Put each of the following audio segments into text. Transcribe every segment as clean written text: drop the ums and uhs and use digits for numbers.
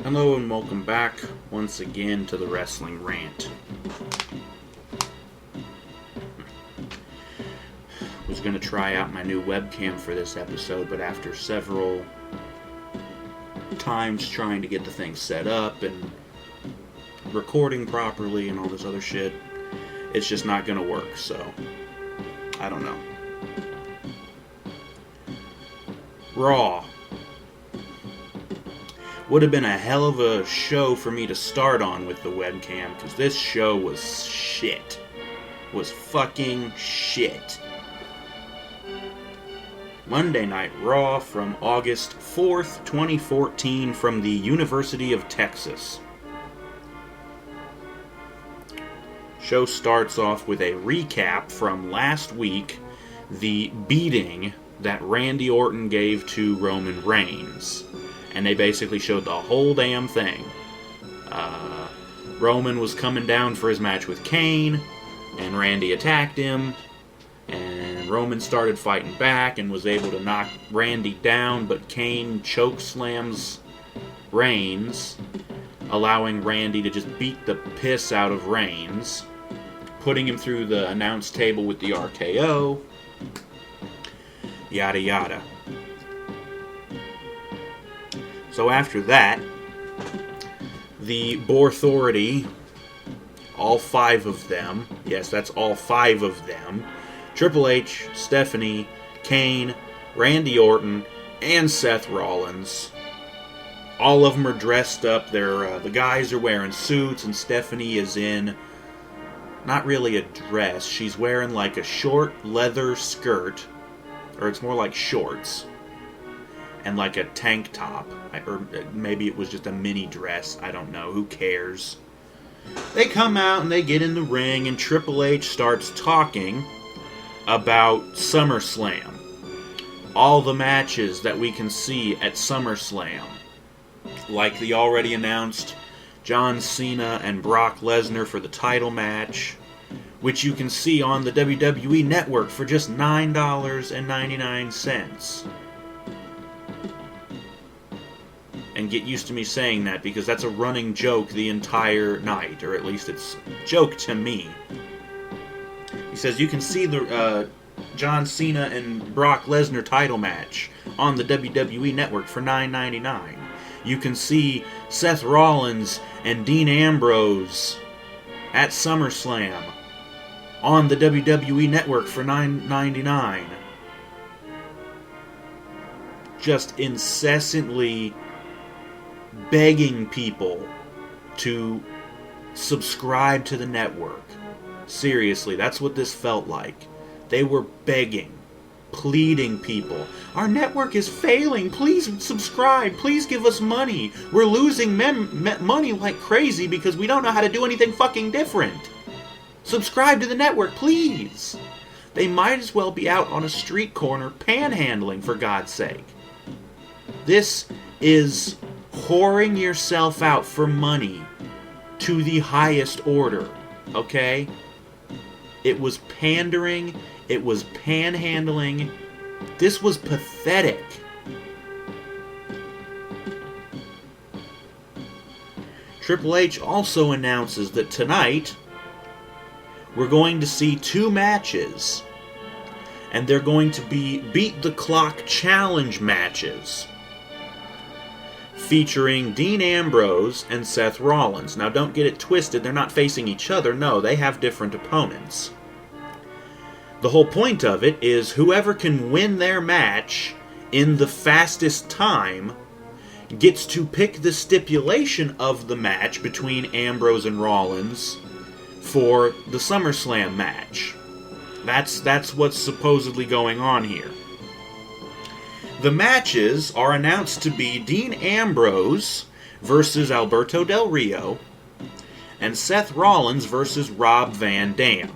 Hello and welcome back once again to the Wrestling Rant. Was going to try out my new webcam for this episode, but after several times trying to get the thing set up and recording properly and all this other shit, it's just not going to work, so I don't know. Raw. Would have been a hell of a show for me to start on with the webcam, because this show was shit. Was fucking shit. Monday Night Raw from August 4th, 2014 from the University of Texas. Show starts off with a recap from last week, the beating that Randy Orton gave to Roman Reigns. And they basically showed the whole damn thing. Roman was coming down for his match with Kane, and Randy attacked him, and Roman started fighting back and was able to knock Randy down, but Kane chokeslams Reigns, allowing Randy to just beat the piss out of Reigns, putting him through the announce table with the RKO, yada yada. So after that, the Borthority, all five of them, yes, that's all five of them, Triple H, Stephanie, Kane, Randy Orton, and Seth Rollins, all of them are dressed up. The guys are wearing suits, and Stephanie is in, not really a dress, she's wearing like a short leather skirt, or it's more like shorts, and like a tank top, or maybe it was just a mini dress, I don't know, who cares. They come out and they get in the ring, and Triple H starts talking about SummerSlam. All the matches that we can see at SummerSlam, like the already announced John Cena and Brock Lesnar for the title match, which you can see on the WWE Network for just $9.99. And get used to me saying that, because that's a running joke the entire night, or at least it's a joke to me. He says you can see the John Cena and Brock Lesnar title match on the WWE Network for $9.99. You can see Seth Rollins and Dean Ambrose at SummerSlam on the WWE Network for $9.99. Just incessantly begging people to subscribe to the network. Seriously, that's what this felt like. They were begging, pleading people. Our network is failing. Please subscribe. Please give us money. We're losing money like crazy because we don't know how to do anything fucking different. Subscribe to the network, please. They might as well be out on a street corner panhandling, for God's sake. This is whoring yourself out for money to the highest order, okay? It was pandering, it was panhandling, this was pathetic. Triple H also announces that tonight we're going to see two matches, and they're going to be Beat the Clock Challenge matches, featuring Dean Ambrose and Seth Rollins. Now, don't get it twisted, they're not facing each other. No, they have different opponents. The whole point of it is whoever can win their match in the fastest time gets to pick the stipulation of the match between Ambrose and Rollins for the SummerSlam match. That's what's supposedly going on here. The matches are announced to be Dean Ambrose versus Alberto Del Rio, and Seth Rollins versus Rob Van Dam.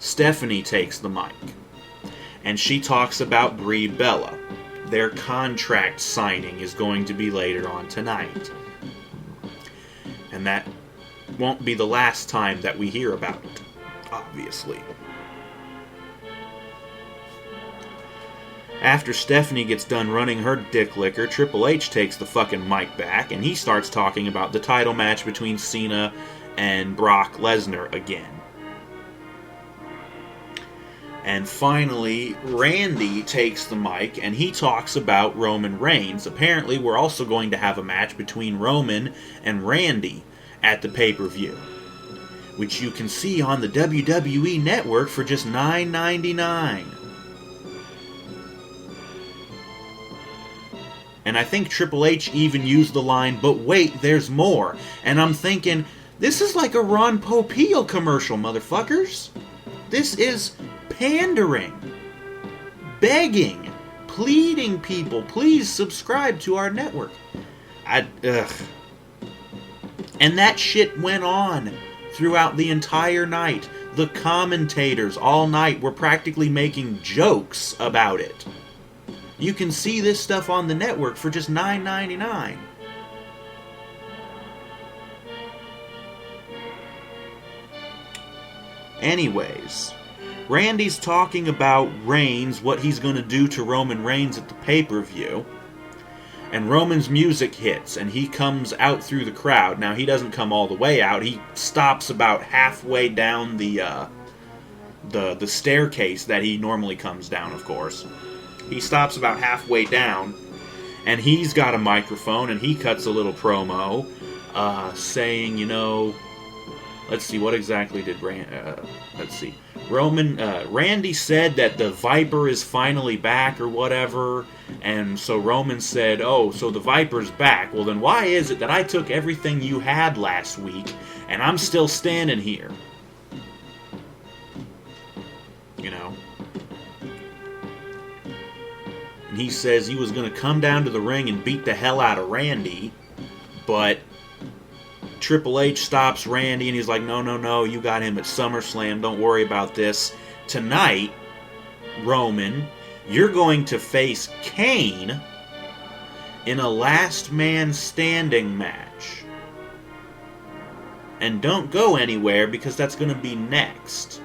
Stephanie takes the mic, and she talks about Brie Bella. Their contract signing is going to be later on tonight. And that won't be the last time that we hear about it, obviously. After Stephanie gets done running her dick licker, Triple H takes the fucking mic back, and he starts talking about the title match between Cena and Brock Lesnar again. And finally, Randy takes the mic, and he talks about Roman Reigns. Apparently, we're also going to have a match between Roman and Randy at the pay-per-view, which you can see on the WWE Network for just $9.99. And I think Triple H even used the line, "But wait, there's more." And I'm thinking, this is like a Ron Popeil commercial, motherfuckers. This is pandering, begging, pleading people, please subscribe to our network. And that shit went on throughout the entire night. The commentators all night were practically making jokes about it. You can see this stuff on the network for just $9.99. Anyways, Randy's talking about Reigns, what he's going to do to Roman Reigns at the pay-per-view. And Roman's music hits, and he comes out through the crowd. Now, he doesn't come all the way out. He stops about halfway down the staircase that he normally comes down, of course. He stops about halfway down, and he's got a microphone, and he cuts a little promo, saying, let's see, what exactly did Randy said that the Viper is finally back or whatever, and so Roman said, "Oh, so the Viper's back. Well, then why is it that I took everything you had last week, and I'm still standing here?" And he says he was going to come down to the ring and beat the hell out of Randy, but Triple H stops Randy, and he's like, no, you got him at SummerSlam, don't worry about this. Tonight, Roman, you're going to face Kane in a last man standing match. And don't go anywhere, because that's going to be next.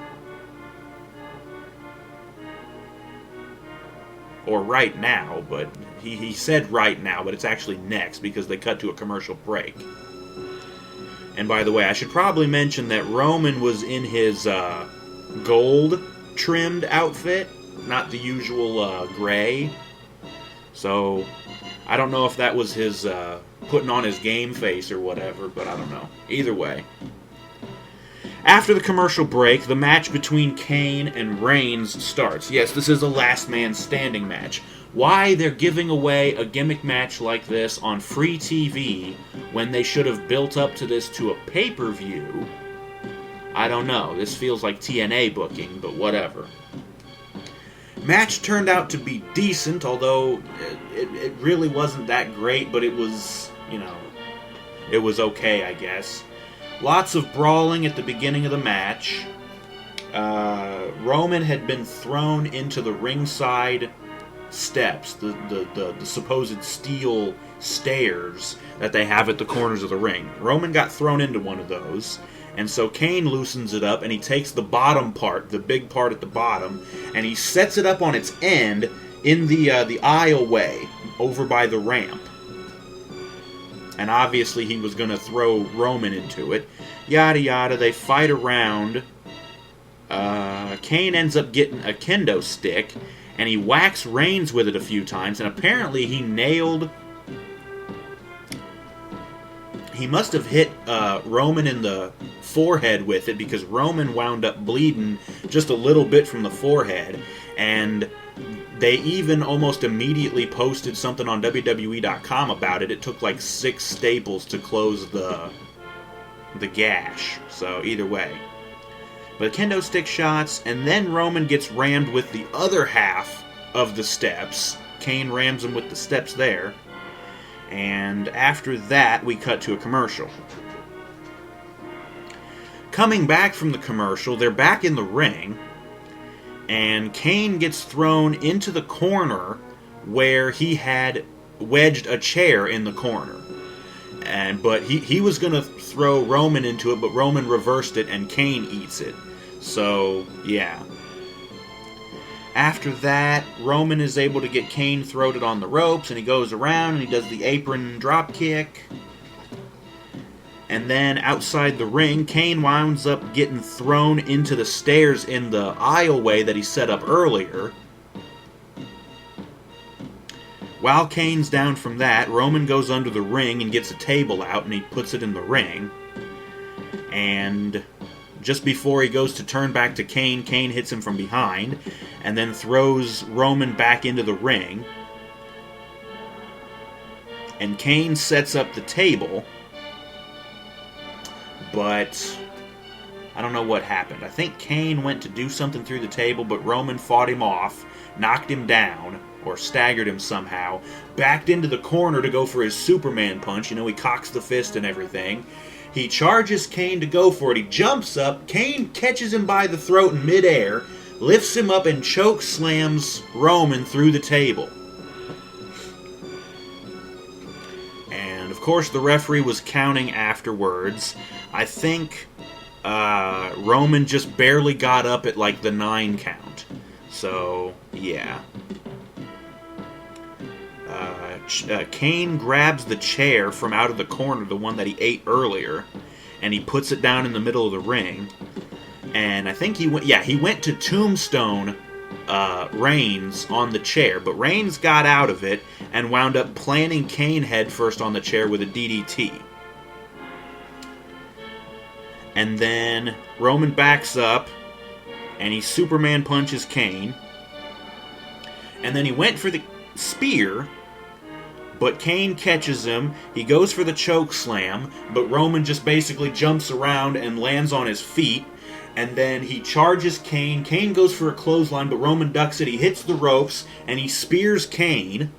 Or right now, but he said right now, but it's actually next, because they cut to a commercial break. And by the way, I should probably mention that Roman was in his gold-trimmed outfit, not the usual gray. So, I don't know if that was his putting on his game face or whatever, but I don't know. Either way. After the commercial break, the match between Kane and Reigns starts. Yes, this is a last man standing match. Why they're giving away a gimmick match like this on free TV when they should have built up to this to a pay-per-view, I don't know. This feels like TNA booking, but whatever. Match turned out to be decent, although it really wasn't that great, but it was, it was okay, I guess. Lots of brawling at the beginning of the match. Roman had been thrown into the ringside steps, the supposed steel stairs that they have at the corners of the ring. Roman got thrown into one of those, and so Kane loosens it up, and he takes the bottom part, the big part at the bottom, and he sets it up on its end in the aisleway over by the ramp. And obviously he was going to throw Roman into it. Yada yada, they fight around. Kane ends up getting a kendo stick, and he whacks Reigns with it a few times, and apparently he must have hit Roman in the forehead with it, because Roman wound up bleeding just a little bit from the forehead, and they even almost immediately posted something on WWE.com about it. It took like 6 staples to close the gash, so either way. But kendo stick shots, and then Roman gets rammed with the other half of the steps. Kane rams him with the steps there. And after that, we cut to a commercial. Coming back from the commercial, they're back in the ring, and Kane gets thrown into the corner where he had wedged a chair in the corner. But he was going to throw Roman into it, but Roman reversed it, and Kane eats it. So, yeah. After that, Roman is able to get Kane thrown on the ropes, and he goes around and he does the apron drop kick. And then outside the ring, Kane winds up getting thrown into the stairs in the aisleway that he set up earlier. While Kane's down from that, Roman goes under the ring and gets a table out and he puts it in the ring. And just before he goes to turn back to Kane, Kane hits him from behind and then throws Roman back into the ring. And Kane sets up the table, but I don't know what happened. I think Kane went to do something through the table, but Roman fought him off, knocked him down, or staggered him somehow, backed into the corner to go for his Superman punch. You know, he cocks the fist and everything. He charges Kane to go for it. He jumps up. Kane catches him by the throat in midair, lifts him up, and choke slams Roman through the table. And, of course, the referee was counting afterwards. I think Roman just barely got up at, like, the 9 count. So, yeah. Kane grabs the chair from out of the corner, the one that he ate earlier, and he puts it down in the middle of the ring. And I think he went to tombstone Reigns on the chair, but Reigns got out of it and wound up planting Kane head first on the chair with a DDT. And then Roman backs up and he Superman punches Kane. And then he went for the spear, but Kane catches him. He goes for the choke slam, but Roman just basically jumps around and lands on his feet. And then he charges Kane. Kane goes for a clothesline, but Roman ducks it. He hits the ropes, and he spears Kane.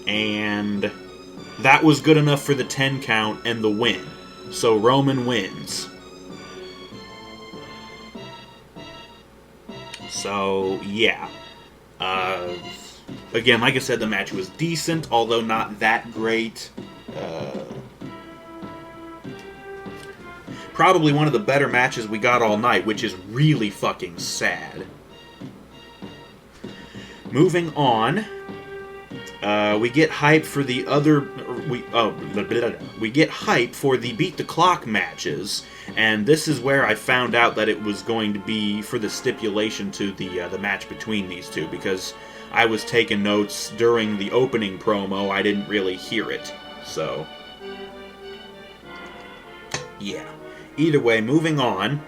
And that was good enough for the 10 count and the win. So Roman wins. So, yeah. Again, like I said, the match was decent, although not that great. Probably one of the better matches we got all night, which is really fucking sad. Moving on, we get hype for the other. We get hype for the Beat the Clock matches, and this is where I found out that it was going to be for the stipulation to the match between these two, because I was taking notes during the opening promo. I didn't really hear it, so yeah. Either way, moving on.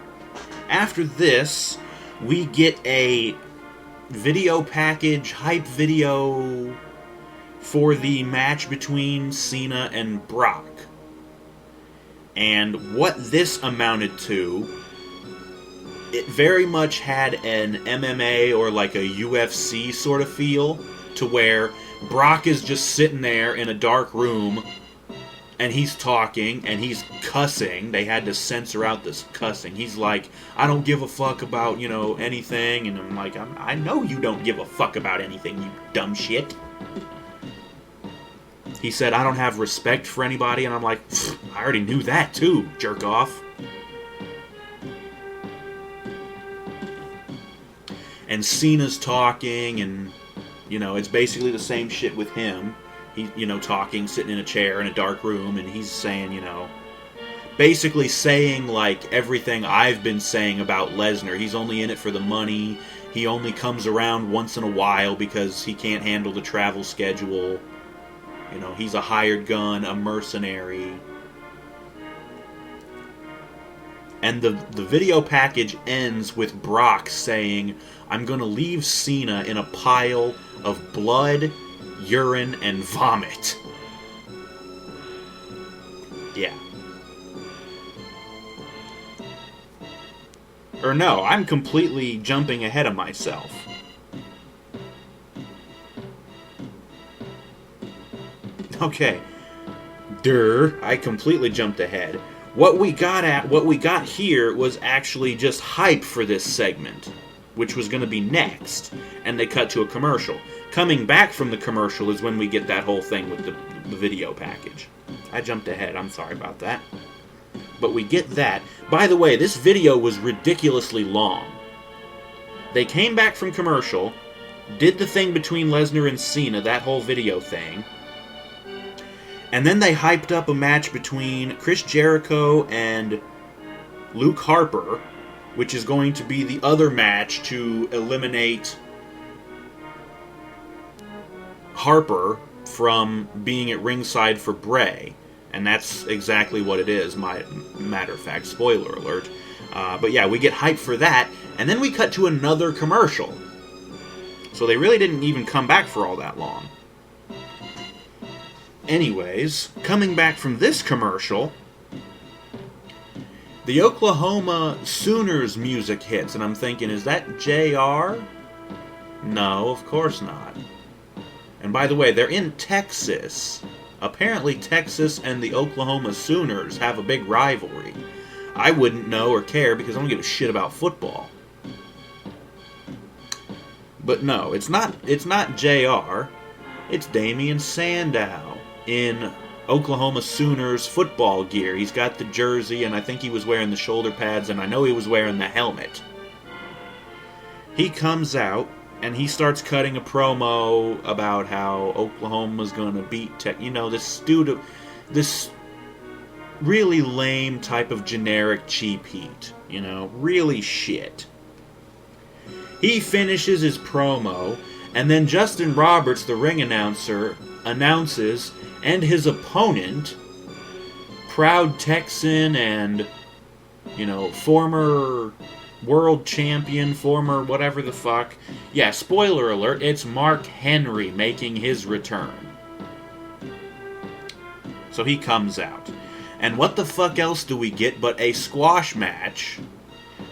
After this, we get a video package, hype video for the match between Cena and Brock. And what this amounted to, it very much had an MMA or like a UFC sort of feel, to where Brock is just sitting there in a dark room and he's talking, and he's cussing. They had to censor out this cussing. He's like, I don't give a fuck about, anything. And I'm like, I know you don't give a fuck about anything, you dumb shit. He said, I don't have respect for anybody. And I'm like, I already knew that too, jerk off. And Cena's talking, and, it's basically the same shit with him. He's, talking, sitting in a chair in a dark room, and he's saying, basically saying, like, everything I've been saying about Lesnar. He's only in it for the money. He only comes around once in a while because he can't handle the travel schedule. He's a hired gun, a mercenary. And the video package ends with Brock saying, I'm going to leave Cena in a pile of blood, urine, and vomit. Yeah. Or no, I'm completely jumping ahead of myself. Okay. I completely jumped ahead. What we got here was actually just hype for this segment, which was going to be next, and they cut to a commercial. Coming back from the commercial is when we get that whole thing with the video package. I jumped ahead, I'm sorry about that. But we get that. By the way, this video was ridiculously long. They came back from commercial, did the thing between Lesnar and Cena, that whole video thing, and then they hyped up a match between Chris Jericho and Luke Harper, which is going to be the other match to eliminate Harper from being at ringside for Bray. And that's exactly what it is, matter of fact, spoiler alert. But yeah, we get hyped for that, and then we cut to another commercial. So they really didn't even come back for all that long. Anyways, coming back from this commercial, the Oklahoma Sooners music hits, and I'm thinking, is that JR? No, of course not. And by the way, they're in Texas. Apparently Texas and the Oklahoma Sooners have a big rivalry. I wouldn't know or care because I don't give a shit about football. But no, it's not JR. It's Damian Sandow in Oklahoma Sooners football gear. He's got the jersey, and I think he was wearing the shoulder pads, and I know he was wearing the helmet. He comes out, and he starts cutting a promo about how Oklahoma's going to beat this really lame type of generic cheap heat. Really shit. He finishes his promo, and then Justin Roberts, the ring announcer, announces, and his opponent, proud Texan and, former world champion, former whatever the fuck. Yeah, spoiler alert, it's Mark Henry making his return. So he comes out. And what the fuck else do we get but a squash match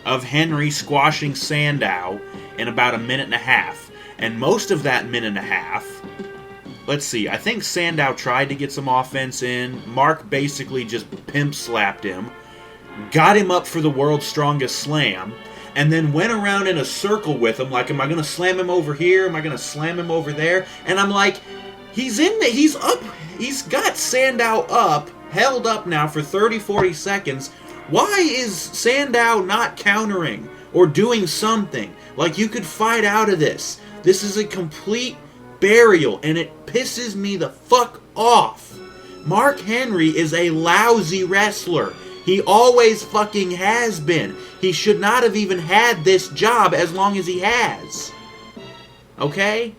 of Henry squashing Sandow in about a minute and a half. And most of that minute and a half, let's see, I think Sandow tried to get some offense in. Mark basically just pimp slapped him, got him up for the world's strongest slam, and then went around in a circle with him, like, am I going to slam him over here? Am I going to slam him over there? And I'm like, he's in there, he's up, he's got Sandow up, held up now for 30, 40 seconds. Why is Sandow not countering or doing something? Like, you could fight out of this. This is a complete burial, and it pisses me the fuck off. Mark Henry is a lousy wrestler. He always fucking has been. He should not have even had this job as long as he has. Okay?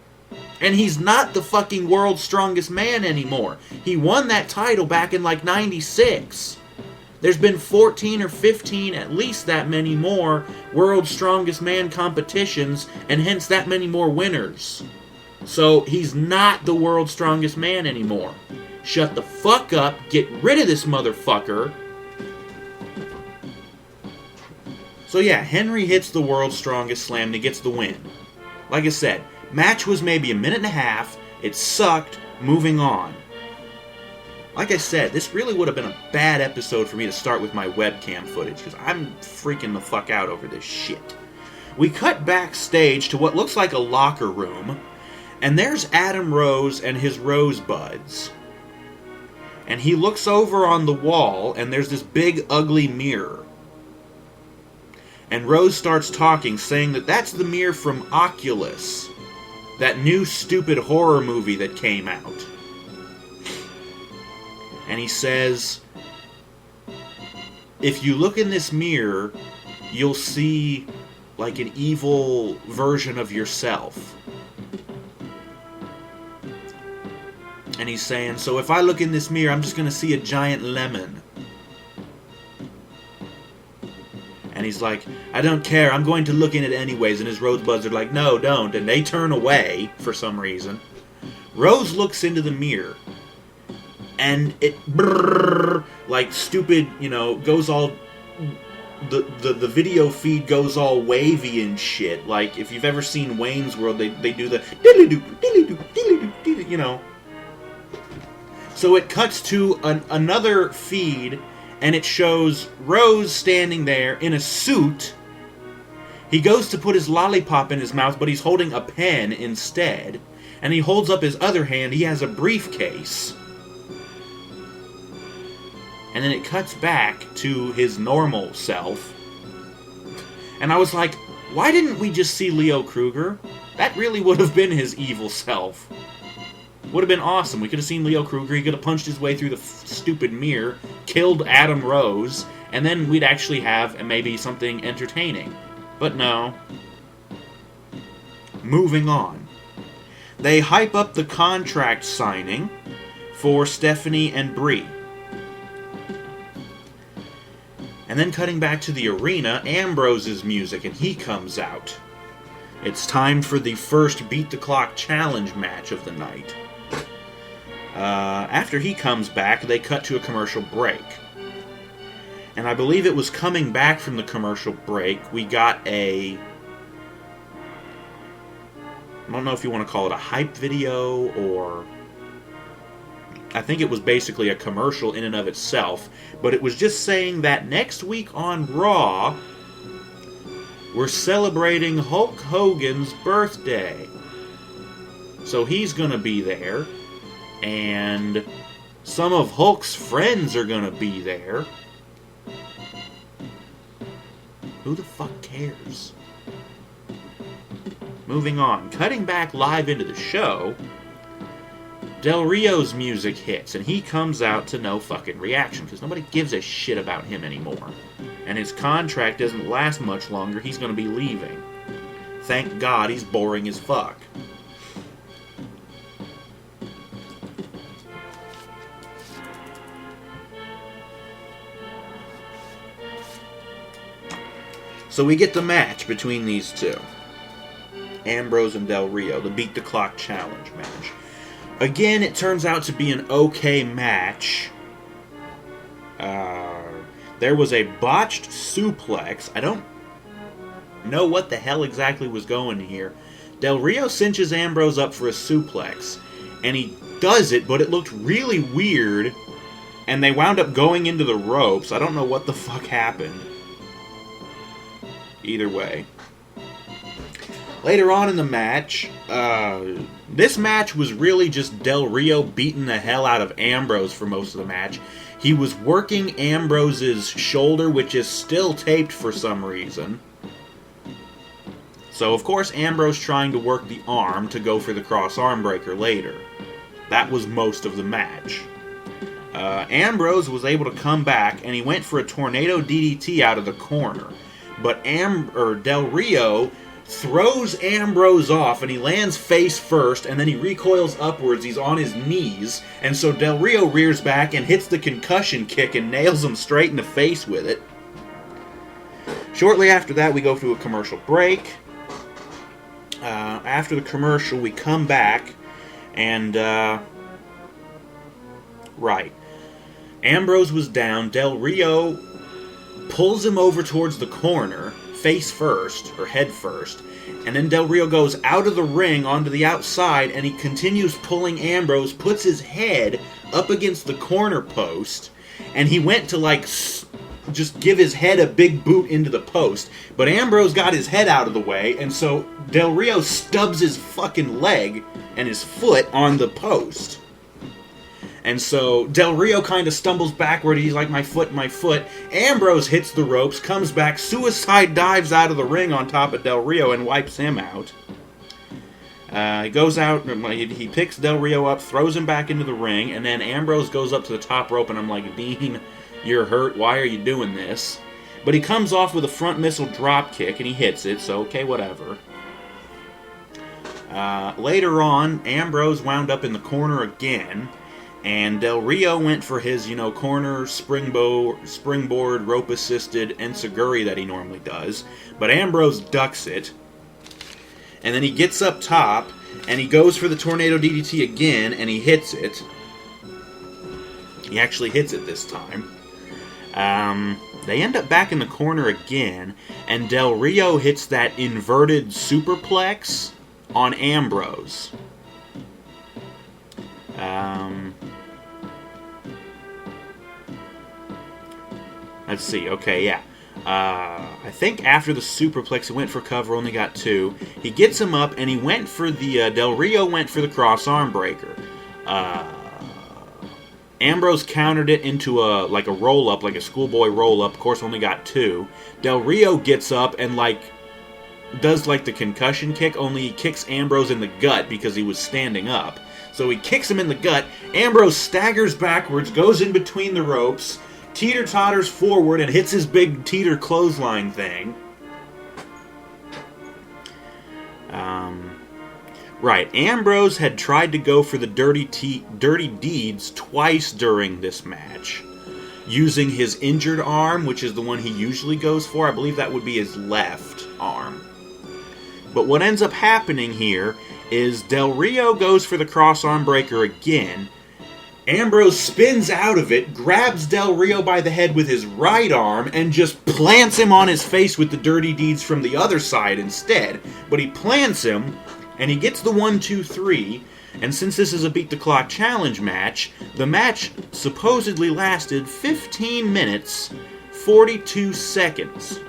And he's not the fucking world's strongest man anymore. He won that title back in like 96. There's been 14 or 15, at least that many more, world's strongest man competitions, and hence that many more winners. So he's not the world's strongest man anymore. Shut the fuck up, get rid of this motherfucker. So yeah, Henry hits the world's strongest slam and he gets the win. Like I said, match was maybe a minute and a half, it sucked, moving on. Like I said, this really would have been a bad episode for me to start with my webcam footage, because I'm freaking the fuck out over this shit. We cut backstage to what looks like a locker room, and there's Adam Rose and his rosebuds. And he looks over on the wall, and there's this big, ugly mirror. And Rose starts talking, saying that that's the mirror from Oculus, that new stupid horror movie that came out. And he says, if you look in this mirror, you'll see like an evil version of yourself. And he's saying, so if I look in this mirror, I'm just going to see a giant lemon. And he's like, I don't care, I'm going to look in it anyways. And his rosebuds are like, no, don't. And they turn away for some reason. Rose looks into the mirror. And it, like stupid, goes all, the video feed goes all wavy and shit. Like, if you've ever seen Wayne's World, they do the diddly-doo, diddly-doo, diddly-doo, So it cuts to another feed, and it shows Rose standing there in a suit. He goes to put his lollipop in his mouth, but he's holding a pen instead. And he holds up his other hand, he has a briefcase. And then it cuts back to his normal self. And I was like, Why didn't we just see Leo Kruger? That really would have been his evil self. Would have been awesome. We could have seen Leo Kruger. He could have punched his way through the stupid mirror, killed Adam Rose, and then we'd actually have maybe something entertaining. But no. Moving on. They hype up the contract signing for Stephanie and Brie. And then cutting back to the arena, Ambrose's music, and he comes out. It's time for the first Beat the Clock challenge match of the night. After he comes back, they cut to a commercial break. And I believe it was coming back from the commercial break, we got a... I don't know if you want to call it a hype video, or... I think it was basically a commercial in and of itself, but it was just saying that next week on Raw, we're celebrating Hulk Hogan's birthday. So he's going to be there, and some of Hulk's friends are going to be there. Who the fuck cares? Moving on. Cutting back live into the show, Del Rio's music hits, and he comes out to no fucking reaction, because nobody gives a shit about him anymore. And his contract doesn't last much longer. He's going to be leaving. Thank God he's boring as fuck. So we get the match between these two. Ambrose and Del Rio, the Beat the Clock challenge match. Again, it turns out to be an okay match. There was a botched suplex. I don't know what the hell exactly was going here. Del Rio cinches Ambrose up for a suplex, and he does it, but it looked really weird, and they wound up going into the ropes. I don't know what the fuck happened. Either way. Later on in the match, this match was really just Del Rio beating the hell out of Ambrose for most of the match. He was working Ambrose's shoulder, which is still taped for some reason. So, of course, Ambrose trying to work the arm to go for the cross arm breaker later. That was most of the match. Ambrose was able to come back, and he went for a tornado DDT out of the corner. But Del Rio throws Ambrose off, and he lands face first, and then he recoils upwards. He's on his knees, and so Del Rio rears back and hits the concussion kick and nails him straight in the face with it. Shortly after that, we go to a commercial break. After the commercial, we come back, and, right. Ambrose was down. Del Rio pulls him over towards the corner, face first, or head first, and then Del Rio goes out of the ring onto the outside, and he continues pulling Ambrose, puts his head up against the corner post, and he went to, like, just give his head a big boot into the post, but Ambrose got his head out of the way, and so Del Rio stubs his fucking leg and his foot on the post. And so Del Rio kind of stumbles backward. He's like, my foot, my foot. Ambrose hits the ropes, comes back, suicide dives out of the ring on top of Del Rio and wipes him out. He goes out, he picks Del Rio up, throws him back into the ring, and then Ambrose goes up to the top rope, and I'm like, Dean, you're hurt. Why are you doing this? But he comes off with a front missile drop kick, and he hits it, so okay, whatever. Later on, Ambrose wound up in the corner again, and Del Rio went for his, corner springboard, rope-assisted enziguri that he normally does. But Ambrose ducks it. And then he gets up top, and he goes for the tornado DDT again, and he hits it. He actually hits it this time. They end up back in the corner again, and Del Rio hits that inverted superplex on Ambrose. Let's see. Okay, yeah. I think after the superplex, he went for cover, only got two. He gets him up, and he went for the... Del Rio went for the cross arm breaker. Ambrose countered it into a roll-up, like a schoolboy roll-up. Of course, only got two. Del Rio gets up and, does like the concussion kick, only he kicks Ambrose in the gut because he was standing up. So he kicks him in the gut. Ambrose staggers backwards, goes in between the ropes, teeter-totters forward, and hits his big teeter clothesline thing. Right, Ambrose had tried to go for the dirty deeds twice during this match, using his injured arm, which is the one he usually goes for. I believe that would be his left arm. But what ends up happening here is Del Rio goes for the cross-arm breaker again. Ambrose spins out of it, grabs Del Rio by the head with his right arm, and just plants him on his face with the dirty deeds from the other side instead. But he plants him, and he gets the 1, 2, 3, and since this is a Beat the Clock challenge match, the match supposedly lasted 15 minutes, 42 seconds.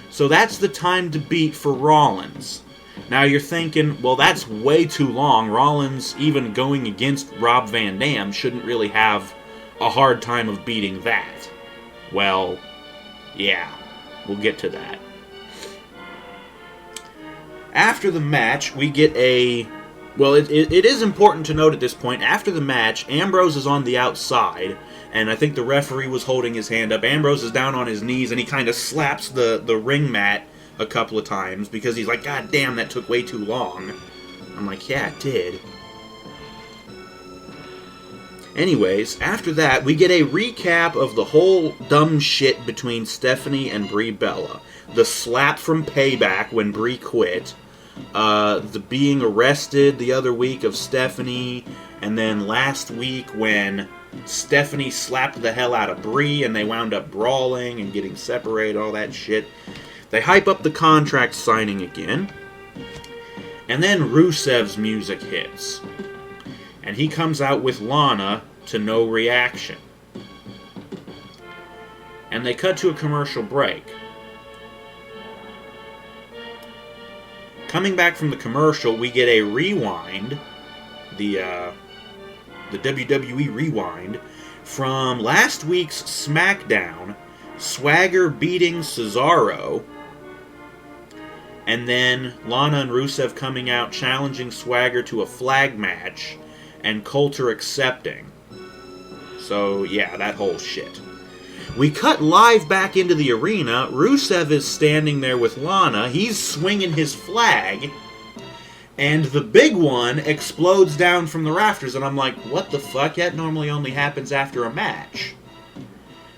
So that's the time to beat for Rollins. Now you're thinking, well, that's way too long. Rollins, even going against Rob Van Dam, shouldn't really have a hard time of beating that. Well, yeah, we'll get to that. After the match, we get a... Well, it is important to note at this point, after the match, Ambrose is on the outside, and I think the referee was holding his hand up. Ambrose is down on his knees, and he kind of slaps the ring mat a couple of times, because he's like, God damn, that took way too long. I'm like, yeah, it did. Anyways, after that, we get a recap of the whole dumb shit between Stephanie and Brie Bella. The slap from Payback when Brie quit. The being arrested the other week of Stephanie. And then last week when Stephanie slapped the hell out of Brie and they wound up brawling and getting separated, all that shit. They hype up the contract signing again. And then Rusev's music hits. And he comes out with Lana to no reaction. And they cut to a commercial break. Coming back from the commercial, we get a rewind, the WWE rewind, from last week's SmackDown, Swagger beating Cesaro, and then Lana and Rusev coming out challenging Swagger to a flag match, and Coulter accepting. So, yeah, that whole shit. We cut live back into the arena. Rusev is standing there with Lana. He's swinging his flag. And the big one explodes down from the rafters. And I'm like, what the fuck? That normally only happens after a match.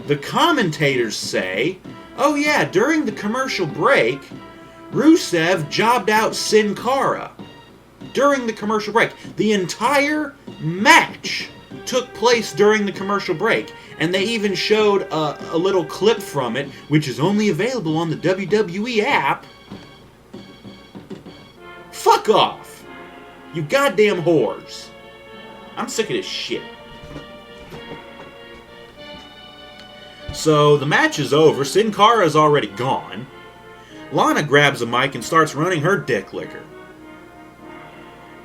The commentators say, oh yeah, during the commercial break, Rusev jobbed out Sin Cara. During the commercial break. The entire match took place during the commercial break. And they even showed a little clip from it, which is only available on the WWE app. Fuck off! You goddamn whores. I'm sick of this shit. So, the match is over. Sin Cara is already gone. Lana grabs a mic and starts running her dick licker.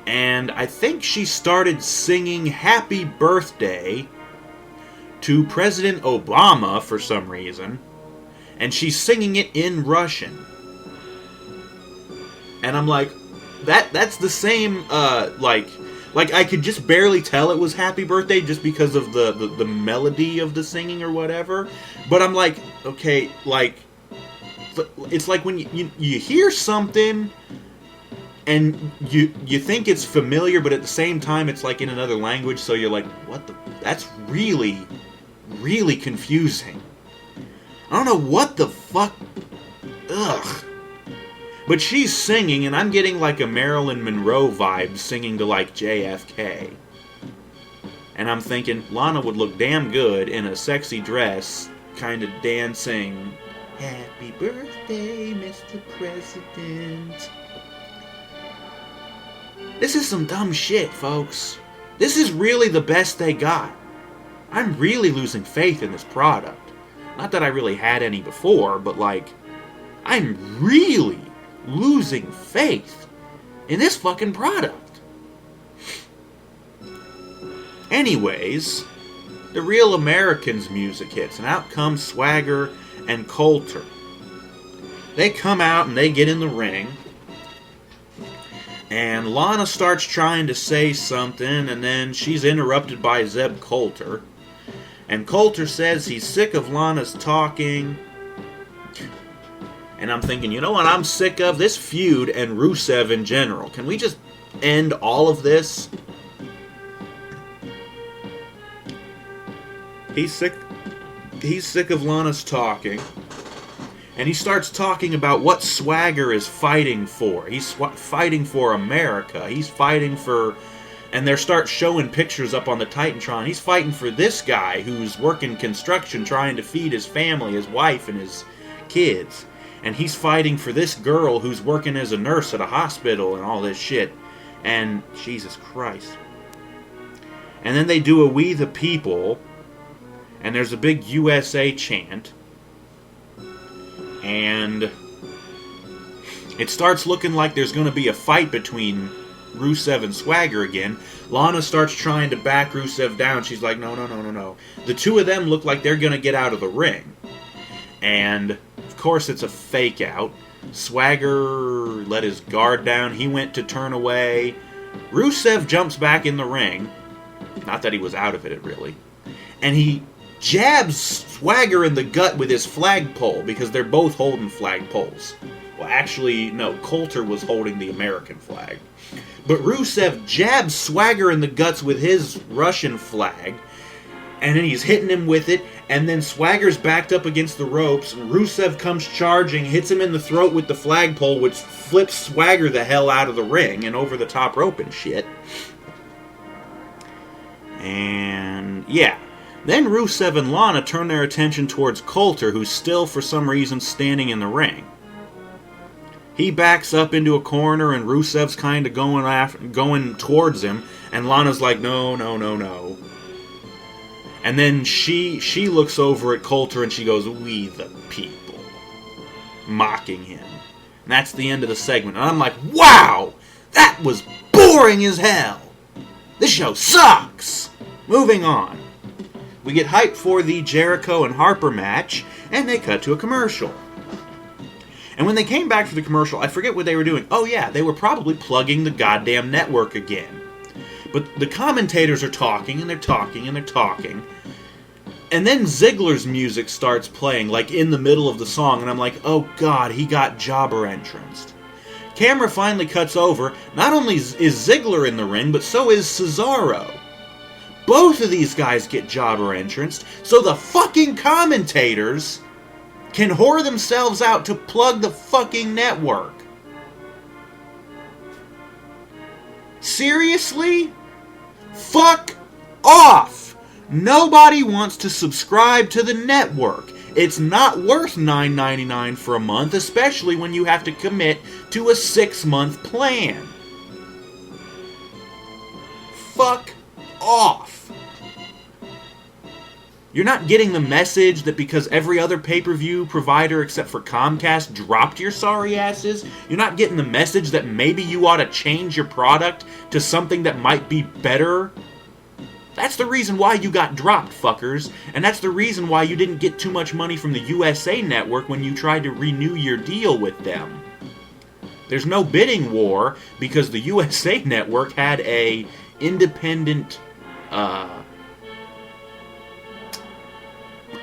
And I think she started singing Happy Birthday to President Obama for some reason, and she's singing it in Russian. And I'm like, that's the same, like I could just barely tell it was Happy Birthday just because of the melody of the singing or whatever. But I'm like, okay, like, it's like when you hear something and you think it's familiar, but at the same time it's like in another language, so you're like, what the... That's really confusing. I don't know what the fuck... Ugh. But she's singing, and I'm getting like a Marilyn Monroe vibe singing to like JFK. And I'm thinking, Lana would look damn good in a sexy dress, kind of dancing, Happy birthday, Mr. President. This is some dumb shit, folks. This is really the best they got. I'm really losing faith in this product. Not that I really had any before, but like, I'm really losing faith in this fucking product. Anyways, the Real Americans music hits, and out comes Swagger and Coulter. They come out and they get in the ring, And Lana starts trying to say something, and then she's interrupted by Zeb Coulter. And Coulter says he's sick of Lana's talking. And I'm thinking, you know what I'm sick of? This feud and Rusev in general. Can we just end all of this? He's sick of Lana's talking. And he starts talking about what Swagger is fighting for. He's fighting for America. He's fighting for... And they start showing pictures up on the Titantron. He's fighting for this guy who's working construction, trying to feed his family, his wife, and his kids. And he's fighting for this girl who's working as a nurse at a hospital and all this shit. And Jesus Christ. And then they do a We the People. And there's a big USA chant. And it starts looking like there's going to be a fight between Rusev and Swagger again. Lana starts trying to back Rusev down. She's like, no. The two of them look like they're going to get out of the ring. And, of course, it's a fake out. Swagger let his guard down. He went to turn away. Rusev jumps back in the ring. Not that he was out of it, really. And he jabs Swagger in the gut with his flagpole, because they're both holding flagpoles. Well, actually, no, Coulter was holding the American flag. But Rusev jabs Swagger in the guts with his Russian flag, and then he's hitting him with it, and then Swagger's backed up against the ropes, and Rusev comes charging, hits him in the throat with the flagpole, which flips Swagger the hell out of the ring and over the top rope and shit. And, yeah. Then Rusev and Lana turn their attention towards Coulter, who's still, for some reason, standing in the ring. He backs up into a corner, and Rusev's kind of going towards him, and Lana's like, no. And then she looks over at Coulter, and she goes, We the People, mocking him. And that's the end of the segment. And I'm like, wow, that was boring as hell. This show sucks. Moving on. We get hyped for the Jericho and Harper match, and they cut to a commercial. And when they came back for the commercial, I forget what they were doing. Oh yeah, they were probably plugging the goddamn network again. But the commentators are talking, and they're talking, and they're talking. And then Ziggler's music starts playing, like in the middle of the song, and I'm like, oh god, he got jobber entranced. Camera finally cuts over. Not only is Ziggler in the ring, but so is Cesaro. Both of these guys get jobber entranced, so the fucking commentators can whore themselves out to plug the fucking network. Seriously? Fuck off! Nobody wants to subscribe to the network. It's not worth $9.99 for a month, especially when you have to commit to a 6-month plan. Fuck off. You're not getting the message that because every other pay-per-view provider except for Comcast dropped your sorry asses? You're not getting the message that maybe you ought to change your product to something that might be better? That's the reason why you got dropped, fuckers. And that's the reason why you didn't get too much money from the USA Network when you tried to renew your deal with them. There's no bidding war because the USA Network had a independent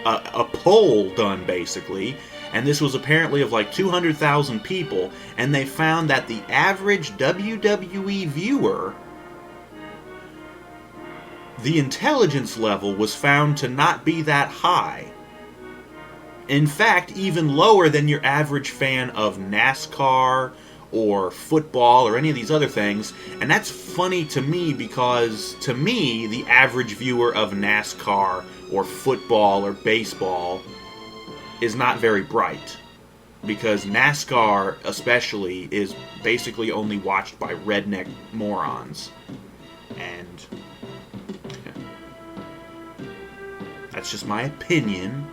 a poll done, basically, and this was apparently of like 200,000 people, and they found that the average WWE viewer, the intelligence level was found to not be that high. In fact, even lower than your average fan of NASCAR or football or any of these other things. And that's funny to me because, to me, the average viewer of NASCAR or football or baseball is not very bright. Because NASCAR, especially, is basically only watched by redneck morons. And that's just my opinion.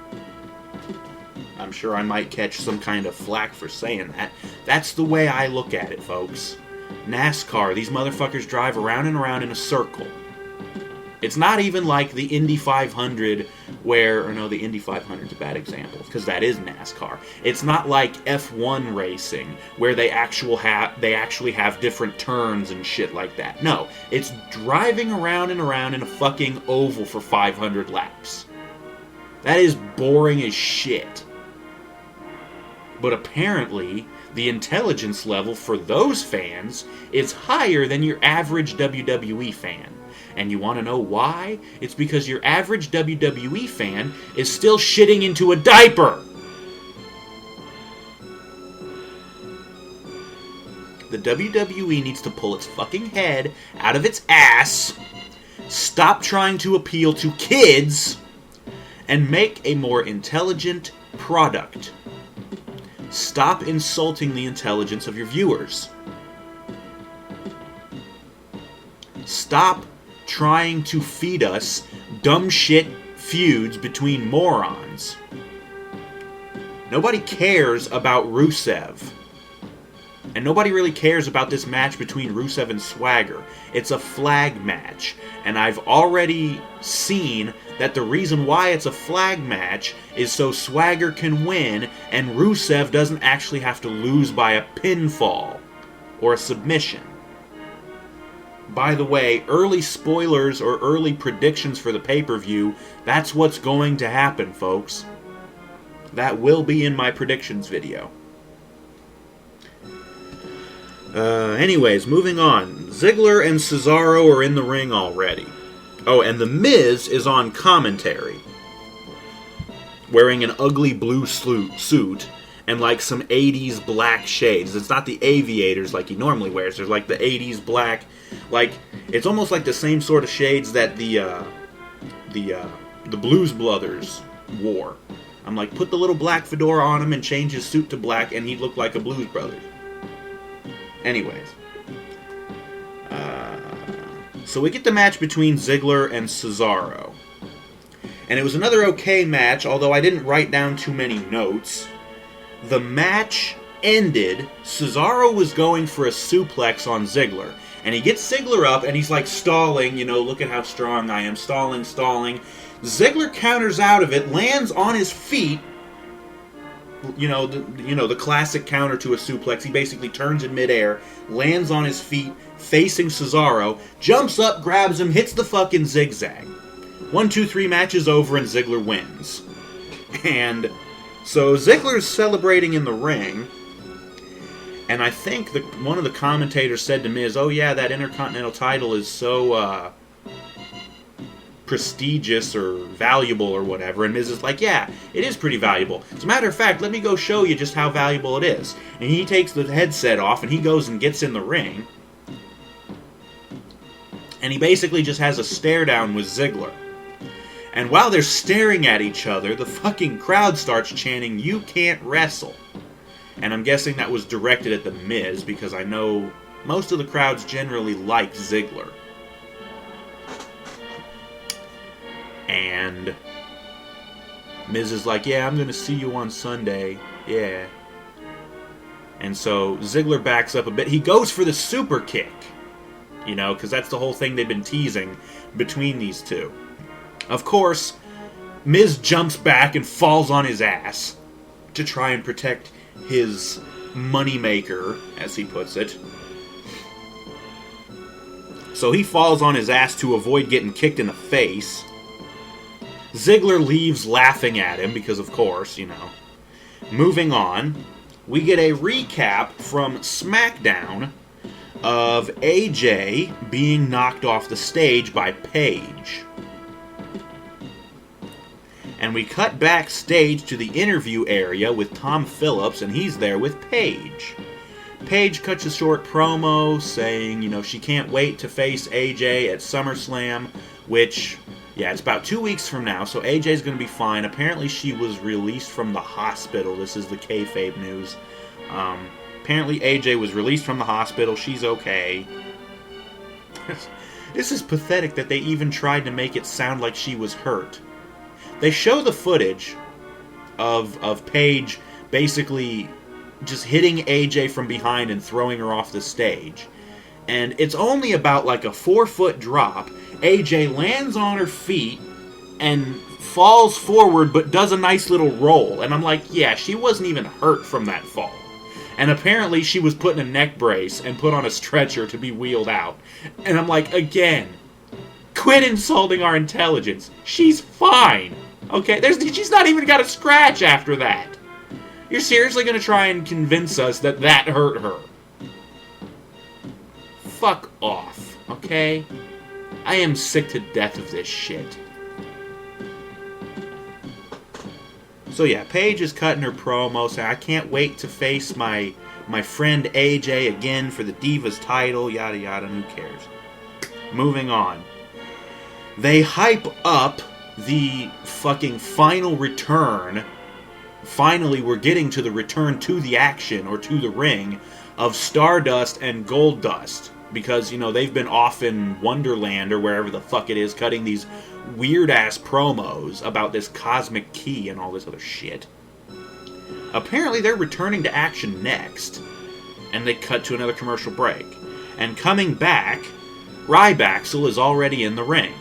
I'm sure I might catch some kind of flack for saying that. That's the way I look at it, folks. NASCAR, these motherfuckers drive around and around in a circle. It's not even like the Indy 500 or no, the Indy 500 is a bad example, because that is NASCAR. It's not like F1 racing, where they actually have different turns and shit like that. No, it's driving around and around in a fucking oval for 500 laps. That is boring as shit. But apparently, the intelligence level for those fans is higher than your average WWE fan. And you want to know why? It's because your average WWE fan is still shitting into a diaper. The WWE needs to pull its fucking head out of its ass, stop trying to appeal to kids, and make a more intelligent product. Stop insulting the intelligence of your viewers. Stop trying to feed us dumb shit feuds between morons. Nobody cares about Rusev. And nobody really cares about this match between Rusev and Swagger. It's a flag match. And I've already seen that the reason why it's a flag match is so Swagger can win and Rusev doesn't actually have to lose by a pinfall or a submission. By the way, early spoilers or early predictions for the pay-per-view, that's what's going to happen, folks. That will be in my predictions video. Anyways, moving on. Ziggler and Cesaro are in the ring already. Oh, and The Miz is on commentary, wearing an ugly blue suit and like some 80s black shades. It's not the aviators like he normally wears. There's like the 80s black, like it's almost like the same sort of shades that the Blues Brothers wore. I'm like, put the little black fedora on him and change his suit to black, and he'd look like a Blues Brothers. Anyways, so we get the match between Ziggler and Cesaro. And it was another okay match, although I didn't write down too many notes. The match ended, Cesaro was going for a suplex on Ziggler. And he gets Ziggler up, and he's like stalling, look at how strong I am, stalling. Ziggler counters out of it, lands on his feet, the classic counter to a suplex. He basically turns in midair, lands on his feet, facing Cesaro, jumps up, grabs him, hits the fucking zigzag. 1, 2, 3 match is over and Ziggler wins. And so Ziggler's celebrating in the ring, and I think one of the commentators said to Miz, oh yeah, that Intercontinental title is so prestigious or valuable or whatever, and Miz is like, yeah, it is pretty valuable. As a matter of fact, let me go show you just how valuable it is. And he takes the headset off and he goes and gets in the ring, and he basically just has a stare down with Ziggler. And while they're staring at each other, the fucking crowd starts chanting, "You can't wrestle." And I'm guessing that was directed at The Miz, because I know most of the crowds generally like Ziggler. And Miz is like, yeah, I'm going to see you on Sunday. Yeah. And so Ziggler backs up a bit. He goes for the super kick. Because that's the whole thing they've been teasing between these two. Of course, Miz jumps back and falls on his ass to try and protect his moneymaker, as he puts it. So he falls on his ass to avoid getting kicked in the face. Ziggler leaves laughing at him because, of course, Moving on, we get a recap from SmackDown of AJ being knocked off the stage by Paige. And we cut backstage to the interview area with Tom Phillips, and he's there with Paige. Paige cuts a short promo saying, she can't wait to face AJ at SummerSlam, which, yeah, it's about 2 weeks from now, so AJ's going to be fine. Apparently she was released from the hospital. This is the kayfabe news. Apparently AJ was released from the hospital. She's okay. This is pathetic that they even tried to make it sound like she was hurt. They show the footage of Paige basically just hitting AJ from behind and throwing her off the stage. And it's only about like a 4-foot drop. AJ lands on her feet, and falls forward but does a nice little roll. And I'm like, yeah, she wasn't even hurt from that fall. And apparently she was put in a neck brace and put on a stretcher to be wheeled out. And I'm like, again, quit insulting our intelligence. She's fine. Okay? She's not even got a scratch after that. You're seriously going to try and convince us that that hurt her? Fuck off. Okay? I am sick to death of this shit. So yeah, Paige is cutting her promo, saying, I can't wait to face my friend AJ again for the Divas title, yada yada, who cares. Moving on. They hype up the fucking final return. Finally, we're getting to the return to the action, or to the ring, of Stardust and Goldust. Because, you know, they've been off in Wonderland, or wherever the fuck it is, cutting these weird-ass promos about this cosmic key and all this other shit. Apparently they're returning to action next, and they cut to another commercial break. And coming back, Rybaxel is already in the ring.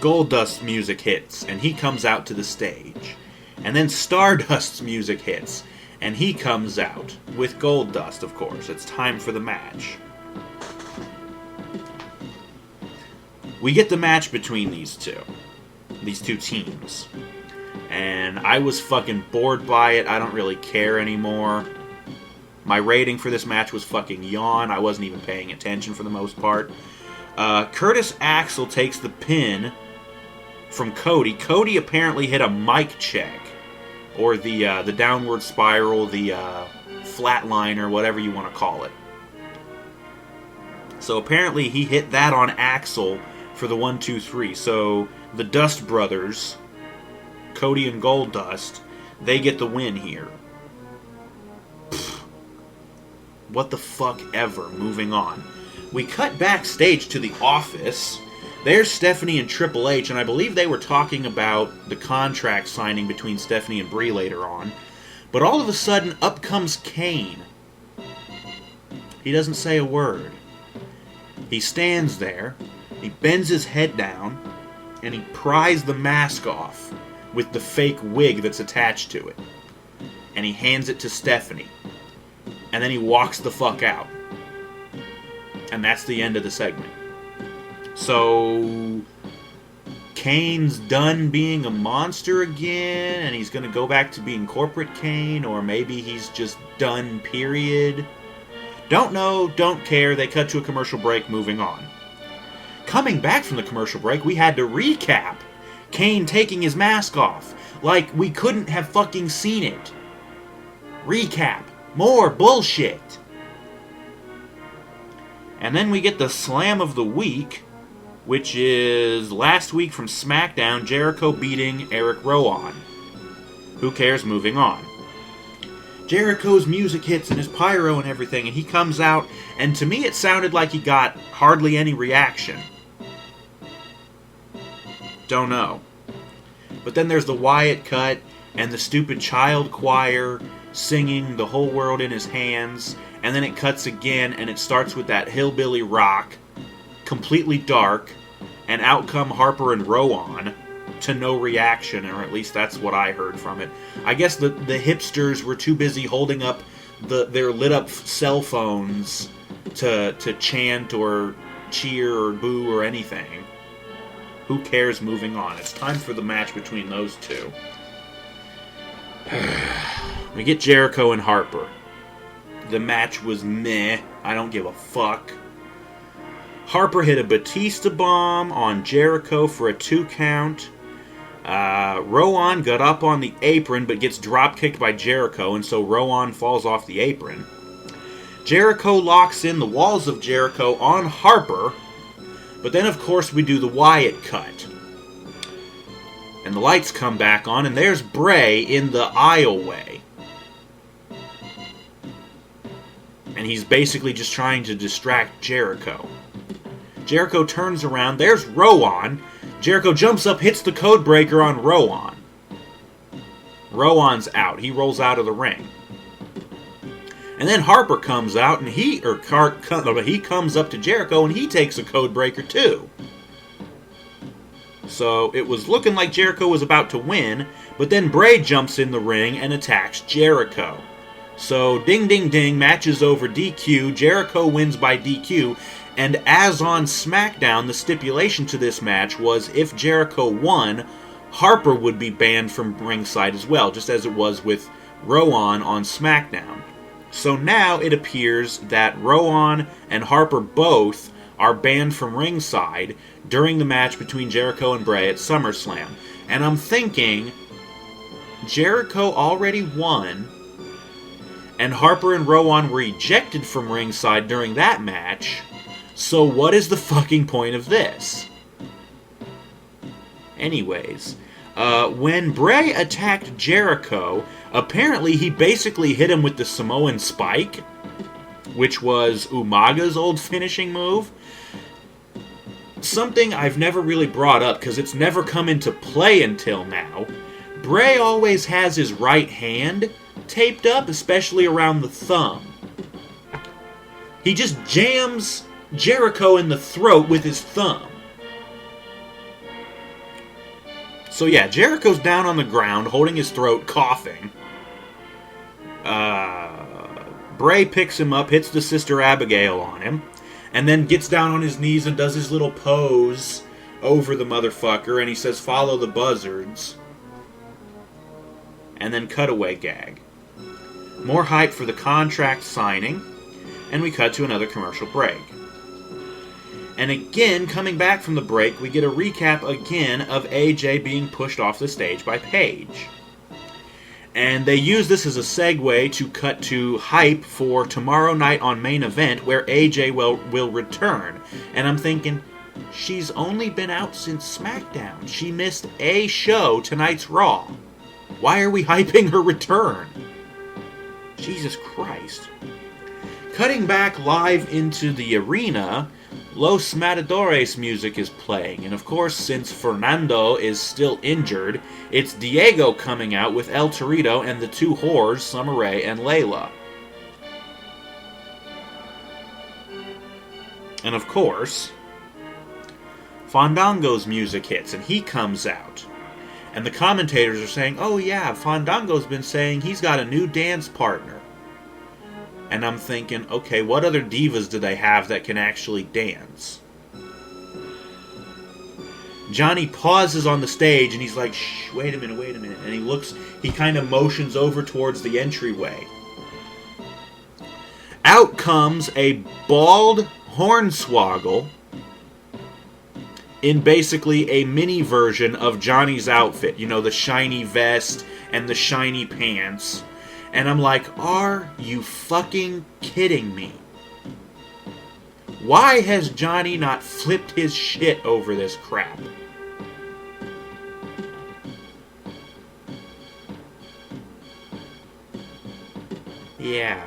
Goldust's music hits, and he comes out to the stage. And then Stardust's music hits, and he comes out, with Goldust, of course. It's time for the match. We get the match between these two teams. And I was fucking bored by it. I don't really care anymore. My rating for this match was fucking yawn. I wasn't even paying attention for the most part. Curtis Axel takes the pin from Cody. Cody apparently hit a mic check. Or the downward spiral, the flatliner, whatever you want to call it. So apparently he hit that on Axel for the 1, 2, 3. So the Dust Brothers, Cody and Goldust, they get the win here. Pfft. What the fuck ever. Moving on. We cut backstage to the office. There's Stephanie and Triple H, and I believe they were talking about the contract signing between Stephanie and Brie later on. But all of a sudden, up comes Kane. He doesn't say a word. He stands there, he bends his head down, and he pries the mask off with the fake wig that's attached to it. And he hands it to Stephanie. And then he walks the fuck out. And that's the end of the segment. So, Kane's done being a monster again, and he's going to go back to being corporate Kane, or maybe he's just done, period. Don't know, don't care. They cut to a commercial break, moving on. Coming back from the commercial break, we had to recap Kane taking his mask off. Like we couldn't have fucking seen it. Recap. More bullshit. And then we get the slam of the week, which is last week from SmackDown, Jericho beating Eric Rowan. Who cares? Moving on. Jericho's music hits and his pyro and everything, and he comes out, and to me it sounded like he got hardly any reaction. Don't know. But then there's the Wyatt cut, and the stupid child choir singing The Whole World in His Hands, and then it cuts again, and it starts with that hillbilly rock, completely dark, and out come Harper and Rowan to no reaction, or at least that's what I heard from it. I guess the hipsters were too busy holding up their lit-up cell phones to chant or cheer or boo or anything. Who cares? Moving on. It's time for the match between those two. We get Jericho and Harper. The match was meh. I don't give a fuck. Harper hit a Batista bomb on Jericho for a 2 count. Rowan got up on the apron but gets drop-kicked by Jericho, and so Rowan falls off the apron. Jericho locks in the walls of Jericho on Harper, but then of course we do the Wyatt cut. And the lights come back on, and there's Bray in the aisleway. And he's basically just trying to distract Jericho. Jericho turns around, there's Rowan. Jericho jumps up, hits the code breaker on Rowan. Rowan's out. He rolls out of the ring. And then Harper comes out, and he comes up to Jericho, and he takes a code breaker too. So it was looking like Jericho was about to win, but then Bray jumps in the ring and attacks Jericho. So ding ding ding, match is over, DQ, Jericho wins by DQ, and as on SmackDown, the stipulation to this match was if Jericho won, Harper would be banned from ringside as well, just as it was with Rowan on SmackDown. So now it appears that Rowan and Harper both are banned from ringside during the match between Jericho and Bray at SummerSlam. And I'm thinking, Jericho already won, and Harper and Rowan were ejected from ringside during that match, so what is the fucking point of this? Anyways, when Bray attacked Jericho, apparently he basically hit him with the Samoan Spike, which was Umaga's old finishing move. Something I've never really brought up because it's never come into play until now. Bray always has his right hand taped up, especially around the thumb. He just jams Jericho in the throat with his thumb. So yeah, Jericho's down on the ground, holding his throat, coughing. Bray picks him up, hits the Sister Abigail on him, and then gets down on his knees and does his little pose over the motherfucker, and he says, "Follow the buzzards." And then cutaway gag. More hype for the contract signing, and we cut to another commercial break. And again, coming back from the break, we get a recap again of AJ being pushed off the stage by Paige. And they use this as a segue to cut to hype for tomorrow night on Main Event, where AJ will return. And I'm thinking, she's only been out since SmackDown. She missed a show, tonight's Raw. Why are we hyping her return? Jesus Christ. Cutting back live into the arena, Los Matadores music is playing, and of course, since Fernando is still injured, it's Diego coming out with El Torito and the two whores, Summer Rae and Layla. And of course, Fandango's music hits, and he comes out. And the commentators are saying, "Oh yeah, Fandango's been saying he's got a new dance partner." And I'm thinking, okay, what other divas do they have that can actually dance? Johnny pauses on the stage and he's like, "Shh, wait a minute. And he kind of motions over towards the entryway. Out comes a bald Hornswoggle in basically a mini version of Johnny's outfit. You know, the shiny vest and the shiny pants. And I'm like, are you fucking kidding me? Why has Johnny not flipped his shit over this crap? Yeah.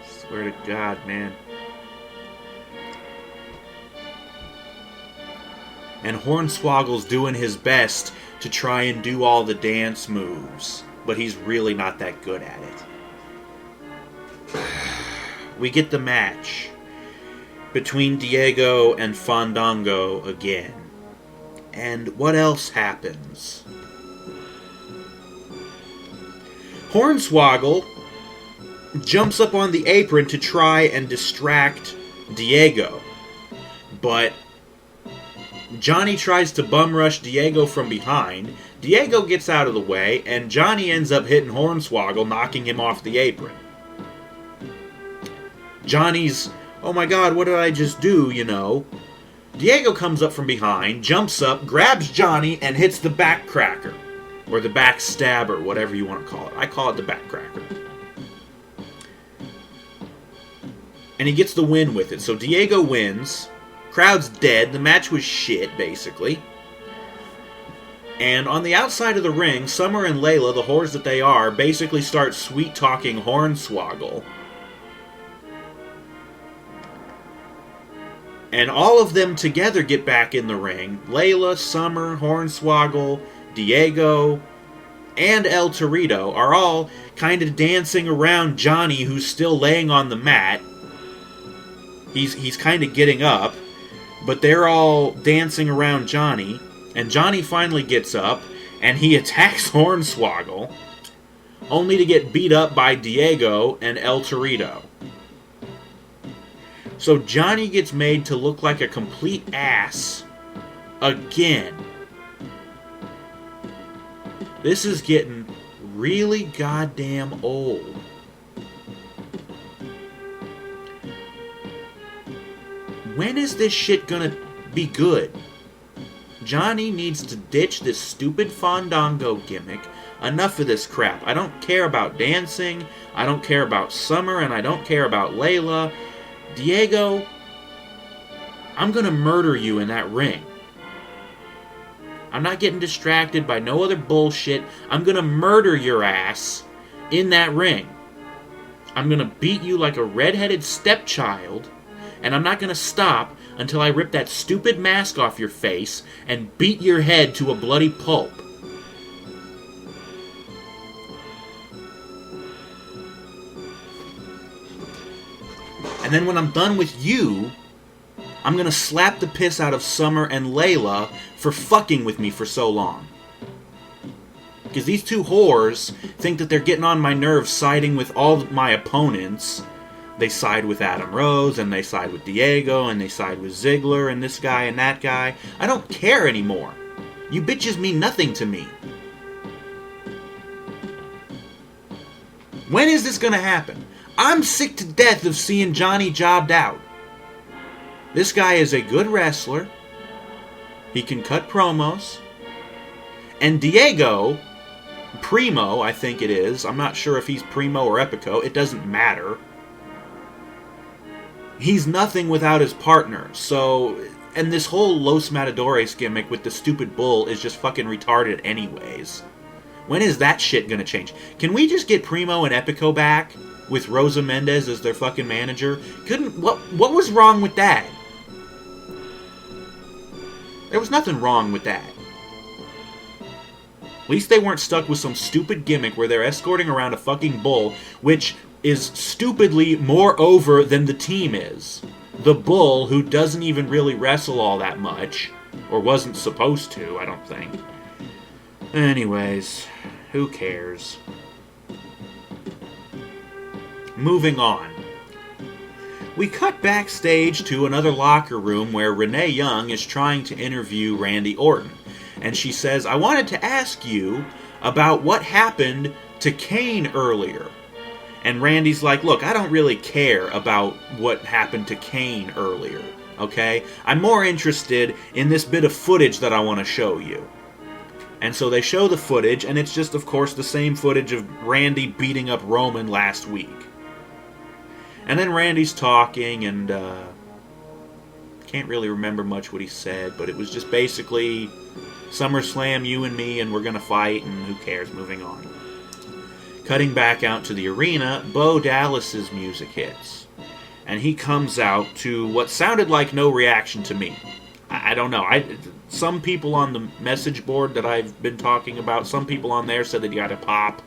Swear to God, man. And Hornswoggle's doing his best to try and do all the dance moves, but he's really not that good at it. We get the match between Diego and Fandango again. And what else happens? Hornswoggle jumps up on the apron to try and distract Diego, but Johnny tries to bum rush Diego from behind. Diego gets out of the way, and Johnny ends up hitting Hornswoggle, knocking him off the apron. Johnny's, "Oh my God, what did I just do, you know?" Diego comes up from behind, jumps up, grabs Johnny, and hits the back cracker. Or the back stabber, whatever you want to call it. I call it the back cracker. And he gets the win with it. So Diego wins. Crowd's dead. The match was shit, basically. And on the outside of the ring, Summer and Layla, the whores that they are, basically start sweet-talking Hornswoggle. And all of them together get back in the ring. Layla, Summer, Hornswoggle, Diego, and El Torito are all kind of dancing around Johnny, who's still laying on the mat. He's kind of getting up. but they're all dancing around Johnny, and Johnny finally gets up, and he attacks Hornswoggle, only to get beat up by Diego and El Torito. So Johnny gets made to look like a complete ass again. This is getting really goddamn old. When is this shit gonna be good? Johnny needs to ditch this stupid Fandango gimmick. Enough of this crap. I don't care about dancing, I don't care about Summer, and I don't care about Layla. Diego, I'm gonna murder you in that ring. I'm not getting distracted by no other bullshit. I'm gonna murder your ass in that ring. I'm gonna beat you like a redheaded stepchild, and I'm not gonna stop until I rip that stupid mask off your face and beat your head to a bloody pulp. And then when I'm done with you, I'm gonna slap the piss out of Summer and Layla for fucking with me for so long. Because these two whores think that they're getting on my nerves siding with all my opponents. They side with Adam Rose, and they side with Diego, and they side with Ziggler, and this guy and that guy. I don't care anymore. You bitches mean nothing to me. When is this gonna happen? I'm sick to death of seeing Johnny jobbed out. This guy is a good wrestler. He can cut promos. And Diego, Primo, I think it is. I'm not sure if he's Primo or Epico. It doesn't matter. He's nothing without his partner. So, and this whole Los Matadores gimmick with the stupid bull is just fucking retarded anyways. When is that shit gonna change? Can we just get Primo and Epico back with Rosa Mendez as their fucking manager? What was wrong with that? There was nothing wrong with that. At least they weren't stuck with some stupid gimmick where they're escorting around a fucking bull, which is stupidly more over than the team is. The bull, who doesn't even really wrestle all that much, or wasn't supposed to, I don't think. Anyways, who cares? Moving on. We cut backstage to another locker room where Renee Young is trying to interview Randy Orton. And she says, I wanted to ask you about what happened to Kane earlier. And Randy's like, look, I don't really care about what happened to Kane earlier, okay? I'm more interested in this bit of footage that I want to show you. And so they show the footage, and it's just, of course, the same footage of Randy beating up Roman last week. And then Randy's talking, and can't really remember much what he said, but it was just basically SummerSlam, you and me, and we're going to fight, and who cares, moving on. Cutting back out to the arena, Bo Dallas's music hits. And he comes out to what sounded like no reaction to me. I don't know. Some people on the message board that I've been talking about, some people on there said that you got to pop.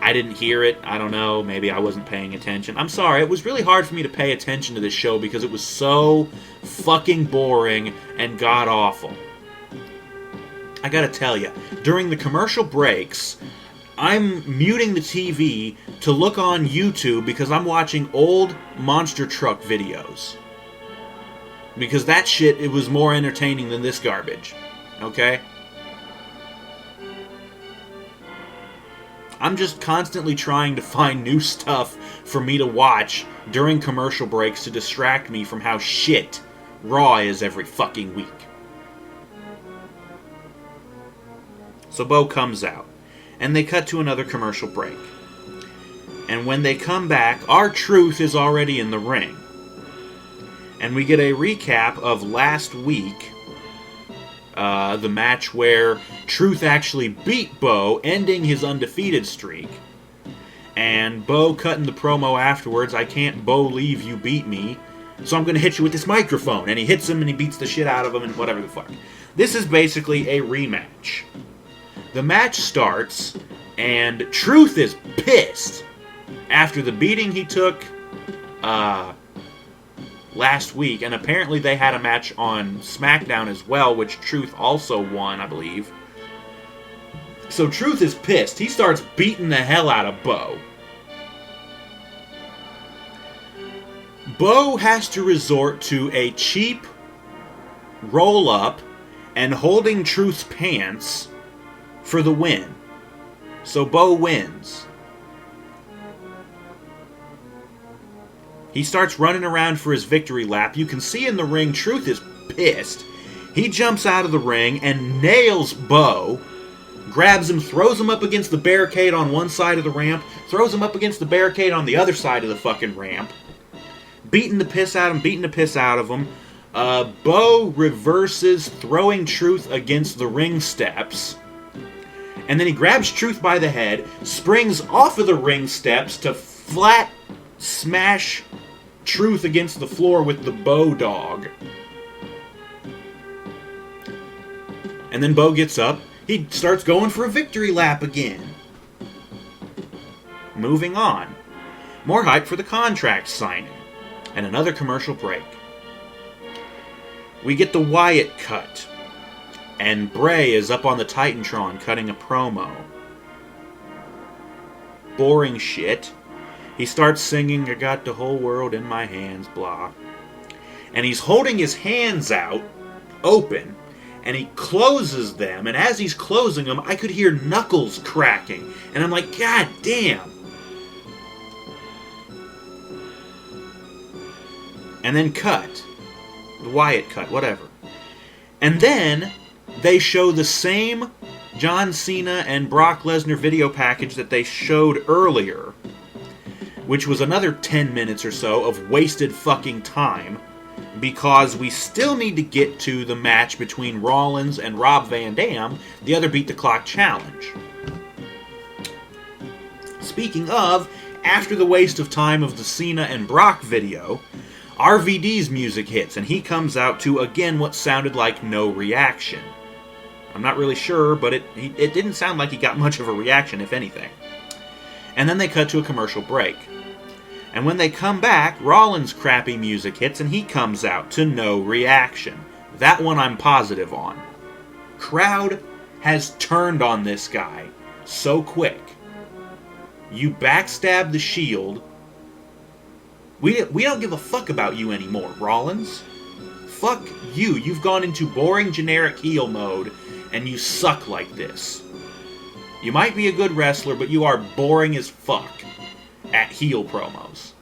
I didn't hear it. I don't know. Maybe I wasn't paying attention. I'm sorry. It was really hard for me to pay attention to this show because it was so fucking boring and god-awful. I gotta tell you, during the commercial breaks, I'm muting the TV to look on YouTube because I'm watching old monster truck videos. Because that shit, it was more entertaining than this garbage. Okay? I'm just constantly trying to find new stuff for me to watch during commercial breaks to distract me from how shit Raw is every fucking week. So Bo comes out, and they cut to another commercial break. And when they come back, R-Truth is already in the ring. And we get a recap of last week, the match where Truth actually beat Bo, ending his undefeated streak. And Bo cutting the promo afterwards, I can't believe you beat me, so I'm going to hit you with this microphone. And he hits him and he beats the shit out of him and whatever the fuck. This is basically a rematch. The match starts, and Truth is pissed. After the beating he took, last week, and apparently they had a match on SmackDown as well, which Truth also won, I believe. So Truth is pissed. He starts beating the hell out of Bo. Bo has to resort to a cheap roll-up and holding Truth's pants for the win. So Bo wins. He starts running around for his victory lap. You can see in the ring, Truth is pissed. He jumps out of the ring and nails Bo, grabs him, throws him up against the barricade on one side of the ramp, throws him up against the barricade on the other side of the fucking ramp, beating the piss out of him. Bo reverses, throwing Truth against the ring steps, and then he grabs Truth by the head, springs off of the ring steps to flat smash Truth against the floor with the Bo dog. And then Bo gets up. He starts going for a victory lap again. Moving on. More hype for the contract signing. And another commercial break. We get the Wyatt cut. And Bray is up on the Titantron cutting a promo. Boring shit. He starts singing, I got the whole world in my hands, blah. And he's holding his hands out, open, and he closes them, and as he's closing them, I could hear knuckles cracking. And I'm like, God damn. And then cut. The Wyatt cut, whatever. And then they show the same John Cena and Brock Lesnar video package that they showed earlier, which was another 10 minutes or so of wasted fucking time, because we still need to get to the match between Rollins and Rob Van Dam, the other Beat the Clock challenge. Speaking of, after the waste of time of the Cena and Brock video, RVD's music hits, and he comes out to, again, what sounded like no reaction. I'm not really sure, but it didn't sound like he got much of a reaction, if anything. And then they cut to a commercial break. And when they come back, Rollins' crappy music hits and he comes out to no reaction. That one I'm positive on. Crowd has turned on this guy so quick. You backstab the Shield. We don't give a fuck about you anymore, Rollins. Fuck you. You've gone into boring generic heel mode and you suck like this. You might be a good wrestler, but you are boring as fuck at heel promos.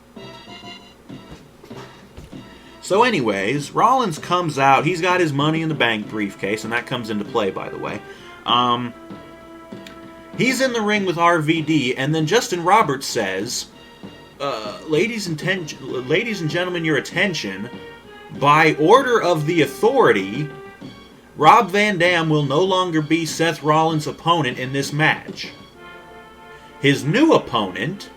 So anyways, Rollins comes out. He's got his Money in the Bank briefcase, and that comes into play, by the way. He's in the ring with RVD, and then Justin Roberts says, ladies and gentlemen, your attention. By order of the Authority, Rob Van Dam will no longer be Seth Rollins' opponent in this match. His new opponent...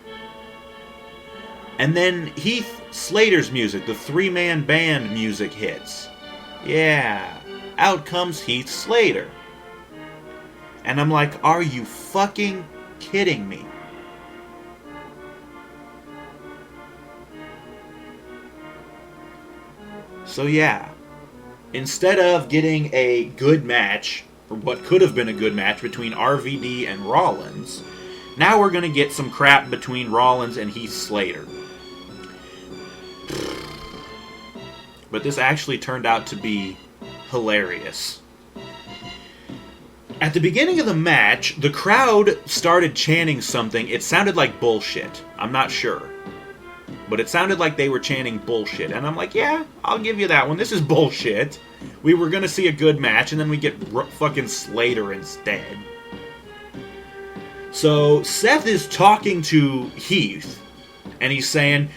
And then Heath Slater's music, the three-man band music hits. Yeah, out comes Heath Slater. And I'm like, are you fucking kidding me? So yeah, instead of getting a good match, or what could have been a good match between RVD and Rollins, now we're going to get some crap between Rollins and Heath Slater. But this actually turned out to be hilarious. At the beginning of the match, the crowd started chanting something. It sounded like bullshit. I'm not sure. But it sounded like they were chanting bullshit. And I'm like, yeah, I'll give you that one. This is bullshit. We were going to see a good match, and then we get fucking Slater instead. So Seth is talking to Heath, and he's saying,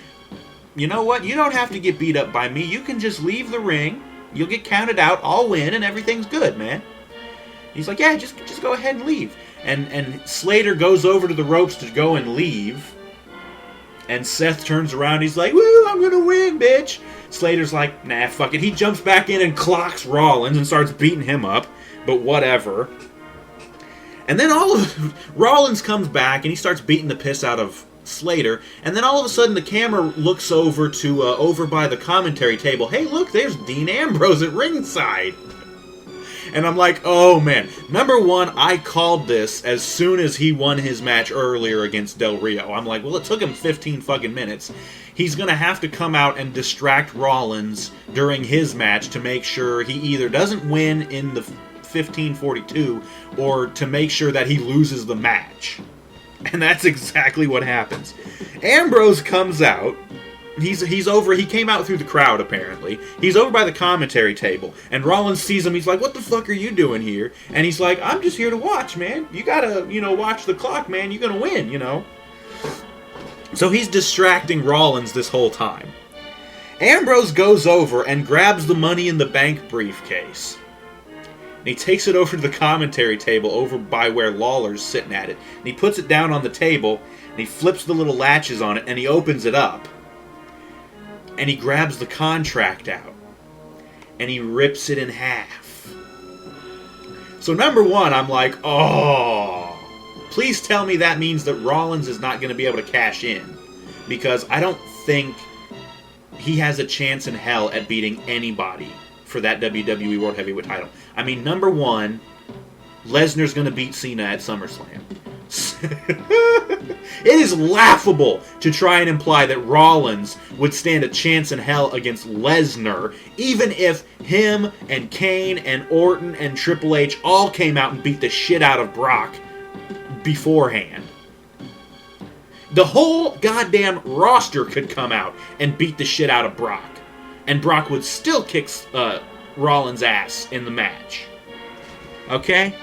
you know what? You don't have to get beat up by me. You can just leave the ring. You'll get counted out. I'll win, and everything's good, man. He's like, yeah, just go ahead and leave. And Slater goes over to the ropes to go and leave. And Seth turns around. He's like, woo, I'm going to win, bitch. Slater's like, nah, fuck it. He jumps back in and clocks Rollins and starts beating him up. But whatever. And then Rollins comes back and he starts beating the piss out of Slater, and then all of a sudden the camera looks over to over by the commentary table. Hey, look, there's Dean Ambrose at ringside. And I'm like, oh man. Number one, I called this as soon as he won his match earlier against Del Rio. I'm like, well, it took him 15 fucking minutes. He's going to have to come out and distract Rollins during his match to make sure he either doesn't win in the 1542 or to make sure that he loses the match. And that's exactly what happens. Ambrose comes out. He's over. He came out through the crowd, apparently. He's over by the commentary table. And Rollins sees him. He's like, what the fuck are you doing here? And he's like, I'm just here to watch, man. You gotta, watch the clock, man. You're gonna win, So he's distracting Rollins this whole time. Ambrose goes over and grabs the Money in the Bank briefcase. And he takes it over to the commentary table over by where Lawler's sitting at it. And he puts it down on the table. And he flips the little latches on it. And he opens it up. And he grabs the contract out. And he rips it in half. So number one, I'm like, oh, please tell me that means that Rollins is not going to be able to cash in. Because I don't think he has a chance in hell at beating anybody for that WWE World Heavyweight title. I mean, number one, Lesnar's going to beat Cena at SummerSlam. It is laughable to try and imply that Rollins would stand a chance in hell against Lesnar, even if him and Kane and Orton and Triple H all came out and beat the shit out of Brock beforehand. The whole goddamn roster could come out and beat the shit out of Brock, and Brock would still kick Rollins' ass in the match. Okay?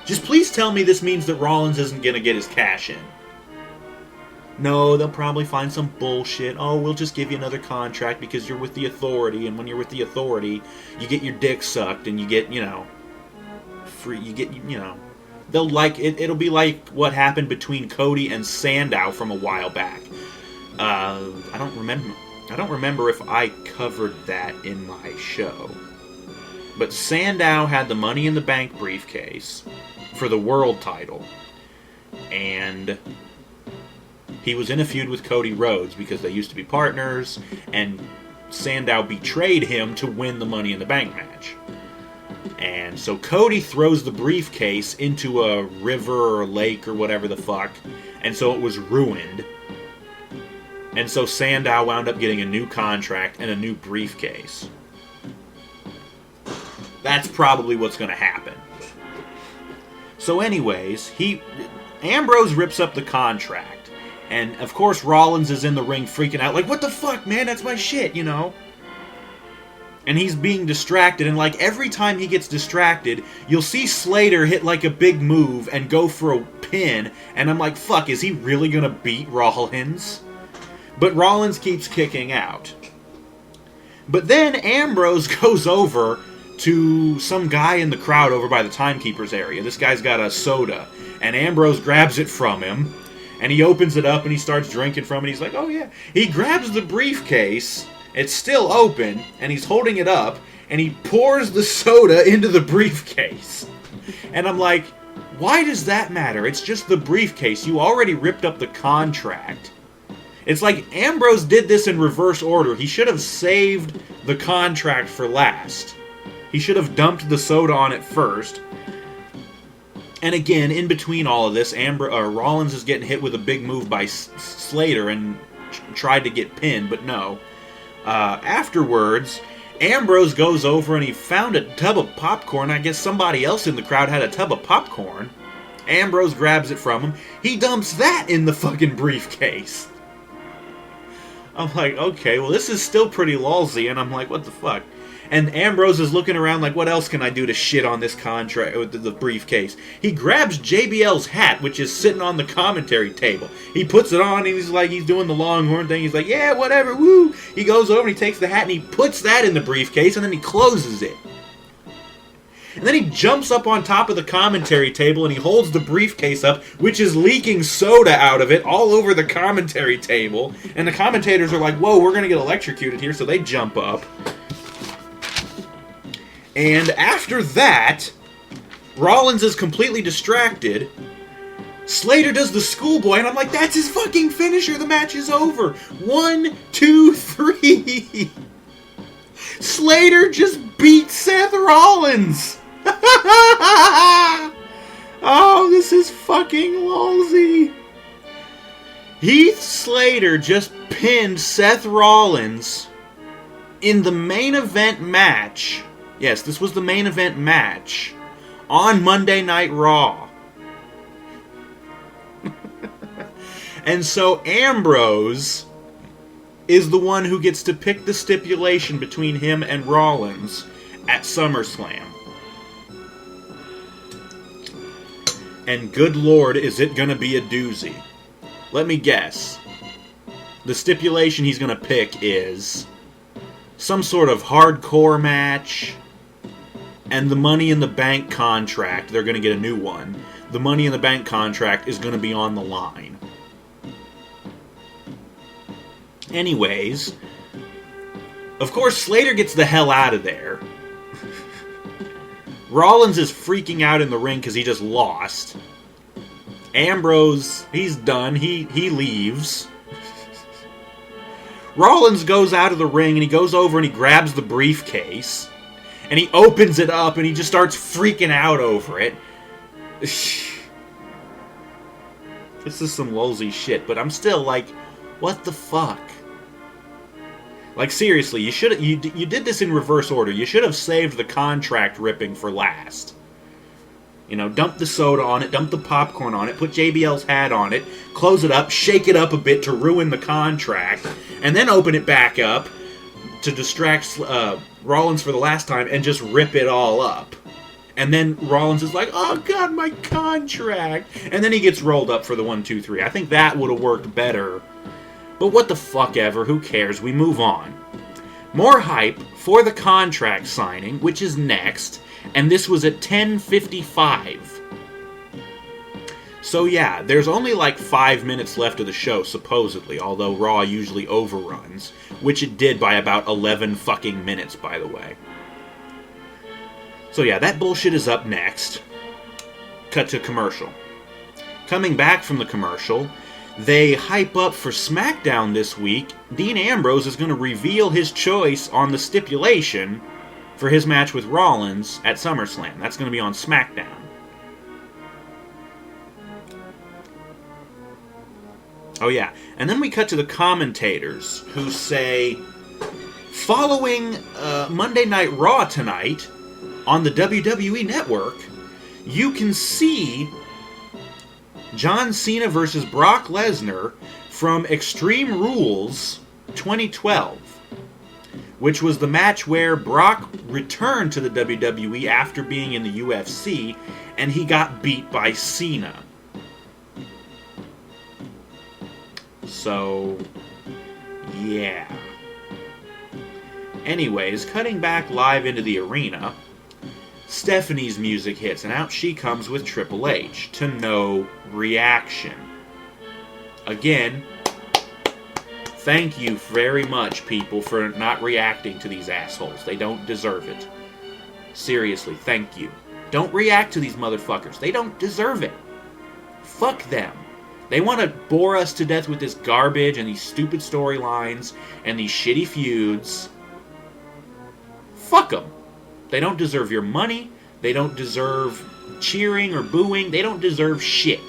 Just please tell me this means that Rollins isn't going to get his cash in. No, they'll probably find some bullshit. Oh, we'll just give you another contract because you're with the Authority, and when you're with the Authority, you get your dick sucked, and you get, free, they'll like, it'll be like what happened between Cody and Sandow from a while back. I don't remember if I covered that in my show. But Sandow had the Money in the Bank briefcase for the world title. And he was in a feud with Cody Rhodes because they used to be partners. And Sandow betrayed him to win the Money in the Bank match. And so Cody throws the briefcase into a river or lake or whatever the fuck. And so it was ruined. And so Sandow wound up getting a new contract and a new briefcase. That's probably what's going to happen. So anyways, Ambrose rips up the contract. And of course Rollins is in the ring freaking out like, what the fuck, man? That's my shit, And he's being distracted. And like every time he gets distracted, you'll see Slater hit like a big move and go for a pin. And I'm like, fuck, is he really going to beat Rollins? But Rollins keeps kicking out. But then Ambrose goes over to some guy in the crowd over by the timekeeper's area. This guy's got a soda, and Ambrose grabs it from him, and he opens it up and he starts drinking from it. He's like, oh yeah. He grabs the briefcase, it's still open, and he's holding it up, and he pours the soda into the briefcase. And I'm like, why does that matter? It's just the briefcase. You already ripped up the contract. It's like Ambrose did this in reverse order. He should have saved the contract for last. He should have dumped the soda on it first. And again, in between all of this, Rollins is getting hit with a big move by Slater and tried to get pinned, but no. Afterwards, Ambrose goes over and he found a tub of popcorn. I guess somebody else in the crowd had a tub of popcorn. Ambrose grabs it from him. He dumps that in the fucking briefcase. I'm like, okay, well this is still pretty lousy, and I'm like, what the fuck? And Ambrose is looking around like, what else can I do to shit on this contract with the briefcase? He grabs JBL's hat, which is sitting on the commentary table. He puts it on, and he's doing the Longhorn thing. He's like, yeah, whatever, woo. He goes over and he takes the hat and he puts that in the briefcase, and then he closes it. And then he jumps up on top of the commentary table and he holds the briefcase up, which is leaking soda out of it all over the commentary table. And the commentators are like, whoa, we're going to get electrocuted here, so they jump up. And after that, Rollins is completely distracted. Slater does the schoolboy, and I'm like, that's his fucking finisher. The match is over. 1, 2, 3. Slater just beat Seth Rollins. Oh, this is fucking lousy. Heath Slater just pinned Seth Rollins in the main event match. Yes, this was the main event match on Monday Night Raw. And so Ambrose is the one who gets to pick the stipulation between him and Rollins at SummerSlam. And good lord, is it going to be a doozy. Let me guess. The stipulation he's going to pick is some sort of hardcore match, and the Money in the Bank contract, they're going to get a new one. The Money in the Bank contract is going to be on the line. Anyways, of course, Slater gets the hell out of there. Rollins is freaking out in the ring because he just lost. Ambrose, he's done. He leaves. Rollins goes out of the ring and he goes over and he grabs the briefcase. And he opens it up and he just starts freaking out over it. This is some lolsy shit, but I'm still like, what the fuck? Like, seriously, you did this in reverse order. You should have saved the contract ripping for last. You know, dump the soda on it, dump the popcorn on it, put JBL's hat on it, close it up, shake it up a bit to ruin the contract, and then open it back up to distract Rollins for the last time and just rip it all up. And then Rollins is like, oh god, my contract! And then he gets rolled up for the 1, 2, 3. I think that would have worked better. But what the fuck ever, who cares? We move on. More hype for the contract signing, which is next, and this was at 10:55. So yeah, there's only like 5 minutes left of the show, supposedly, although Raw usually overruns, which it did by about 11 fucking minutes, by the way. So yeah, that bullshit is up next. Cut to commercial. Coming back from the commercial, they hype up for SmackDown this week. Dean Ambrose is going to reveal his choice on the stipulation for his match with Rollins at SummerSlam. That's going to be on SmackDown. Oh yeah, and then we cut to the commentators who say, following Monday Night Raw tonight on the WWE Network, you can see John Cena versus Brock Lesnar from Extreme Rules 2012, which was the match where Brock returned to the WWE after being in the UFC, and he got beat by Cena. So, yeah. Anyways, cutting back live into the arena, Stephanie's music hits, and out she comes with Triple H, to no reaction. Again, thank you very much, people, for not reacting to these assholes. They don't deserve it. Seriously, thank you. Don't react to these motherfuckers. They don't deserve it. Fuck them. They want to bore us to death with this garbage and these stupid storylines and these shitty feuds. Fuck them. They don't deserve your money. They don't deserve cheering or booing. They don't deserve shit.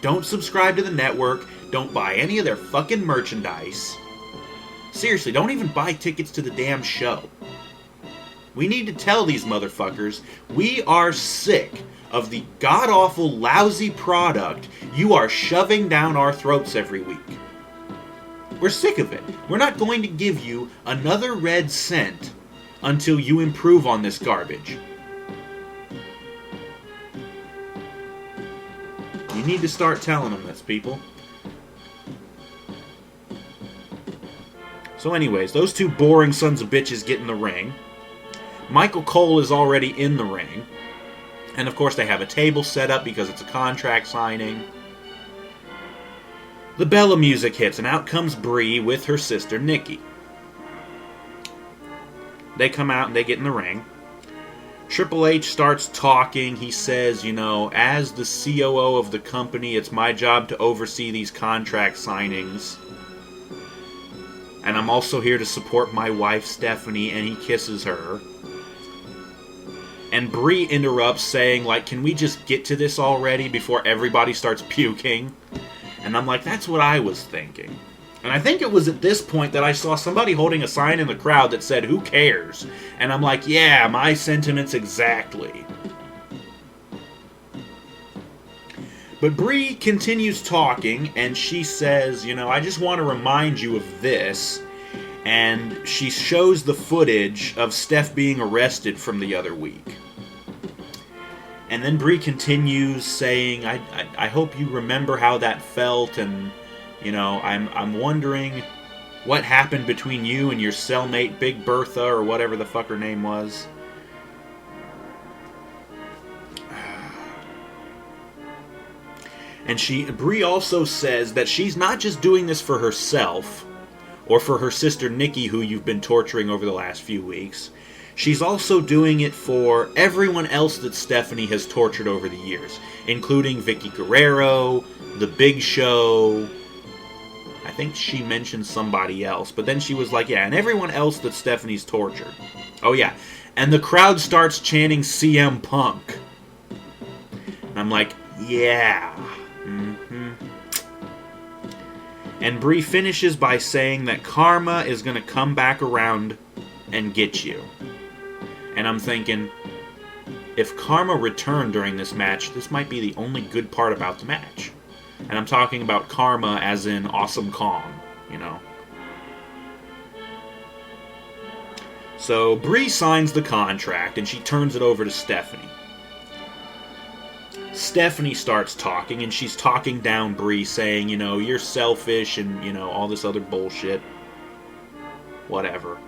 Don't subscribe to the network. Don't buy any of their fucking merchandise. Seriously, don't even buy tickets to the damn show. We need to tell these motherfuckers we are sick of the god-awful, lousy product you are shoving down our throats every week. We're sick of it. We're not going to give you another red cent until you improve on this garbage. You need to start telling them this, people. So anyways, those two boring sons of bitches get in the ring. Michael Cole is already in the ring. And of course they have a table set up because it's a contract signing. The Bella music hits, and out comes Brie with her sister Nikki. They come out and they get in the ring. Triple H starts talking. He says, as the COO of the company, it's my job to oversee these contract signings. And I'm also here to support my wife, Stephanie, and he kisses her. And Brie interrupts saying, can we just get to this already before everybody starts puking? And I'm like, that's what I was thinking. And I think it was at this point that I saw somebody holding a sign in the crowd that said, who cares? And I'm like, yeah, my sentiments exactly. But Brie continues talking, and she says, I just want to remind you of this. And she shows the footage of Steph being arrested from the other week. And then Brie continues saying, I hope you remember how that felt, and I'm wondering what happened between you and your cellmate, Big Bertha, or whatever the fuck her name was. And Brie also says that she's not just doing this for herself, or for her sister Nikki, who you've been torturing over the last few weeks. She's also doing it for everyone else that Stephanie has tortured over the years, including Vicky Guerrero, The Big Show. I think she mentioned somebody else, but then she was like, yeah, and everyone else that Stephanie's tortured. Oh yeah, and the crowd starts chanting CM Punk. And I'm like, yeah. And Brie finishes by saying that karma is going to come back around and get you. And I'm thinking, if karma returned during this match, this might be the only good part about the match. And I'm talking about karma as in Awesome Kong, So Brie signs the contract and she turns it over to Stephanie. Stephanie starts talking, and she's talking down Brie, saying, you're selfish and, all this other bullshit. Whatever.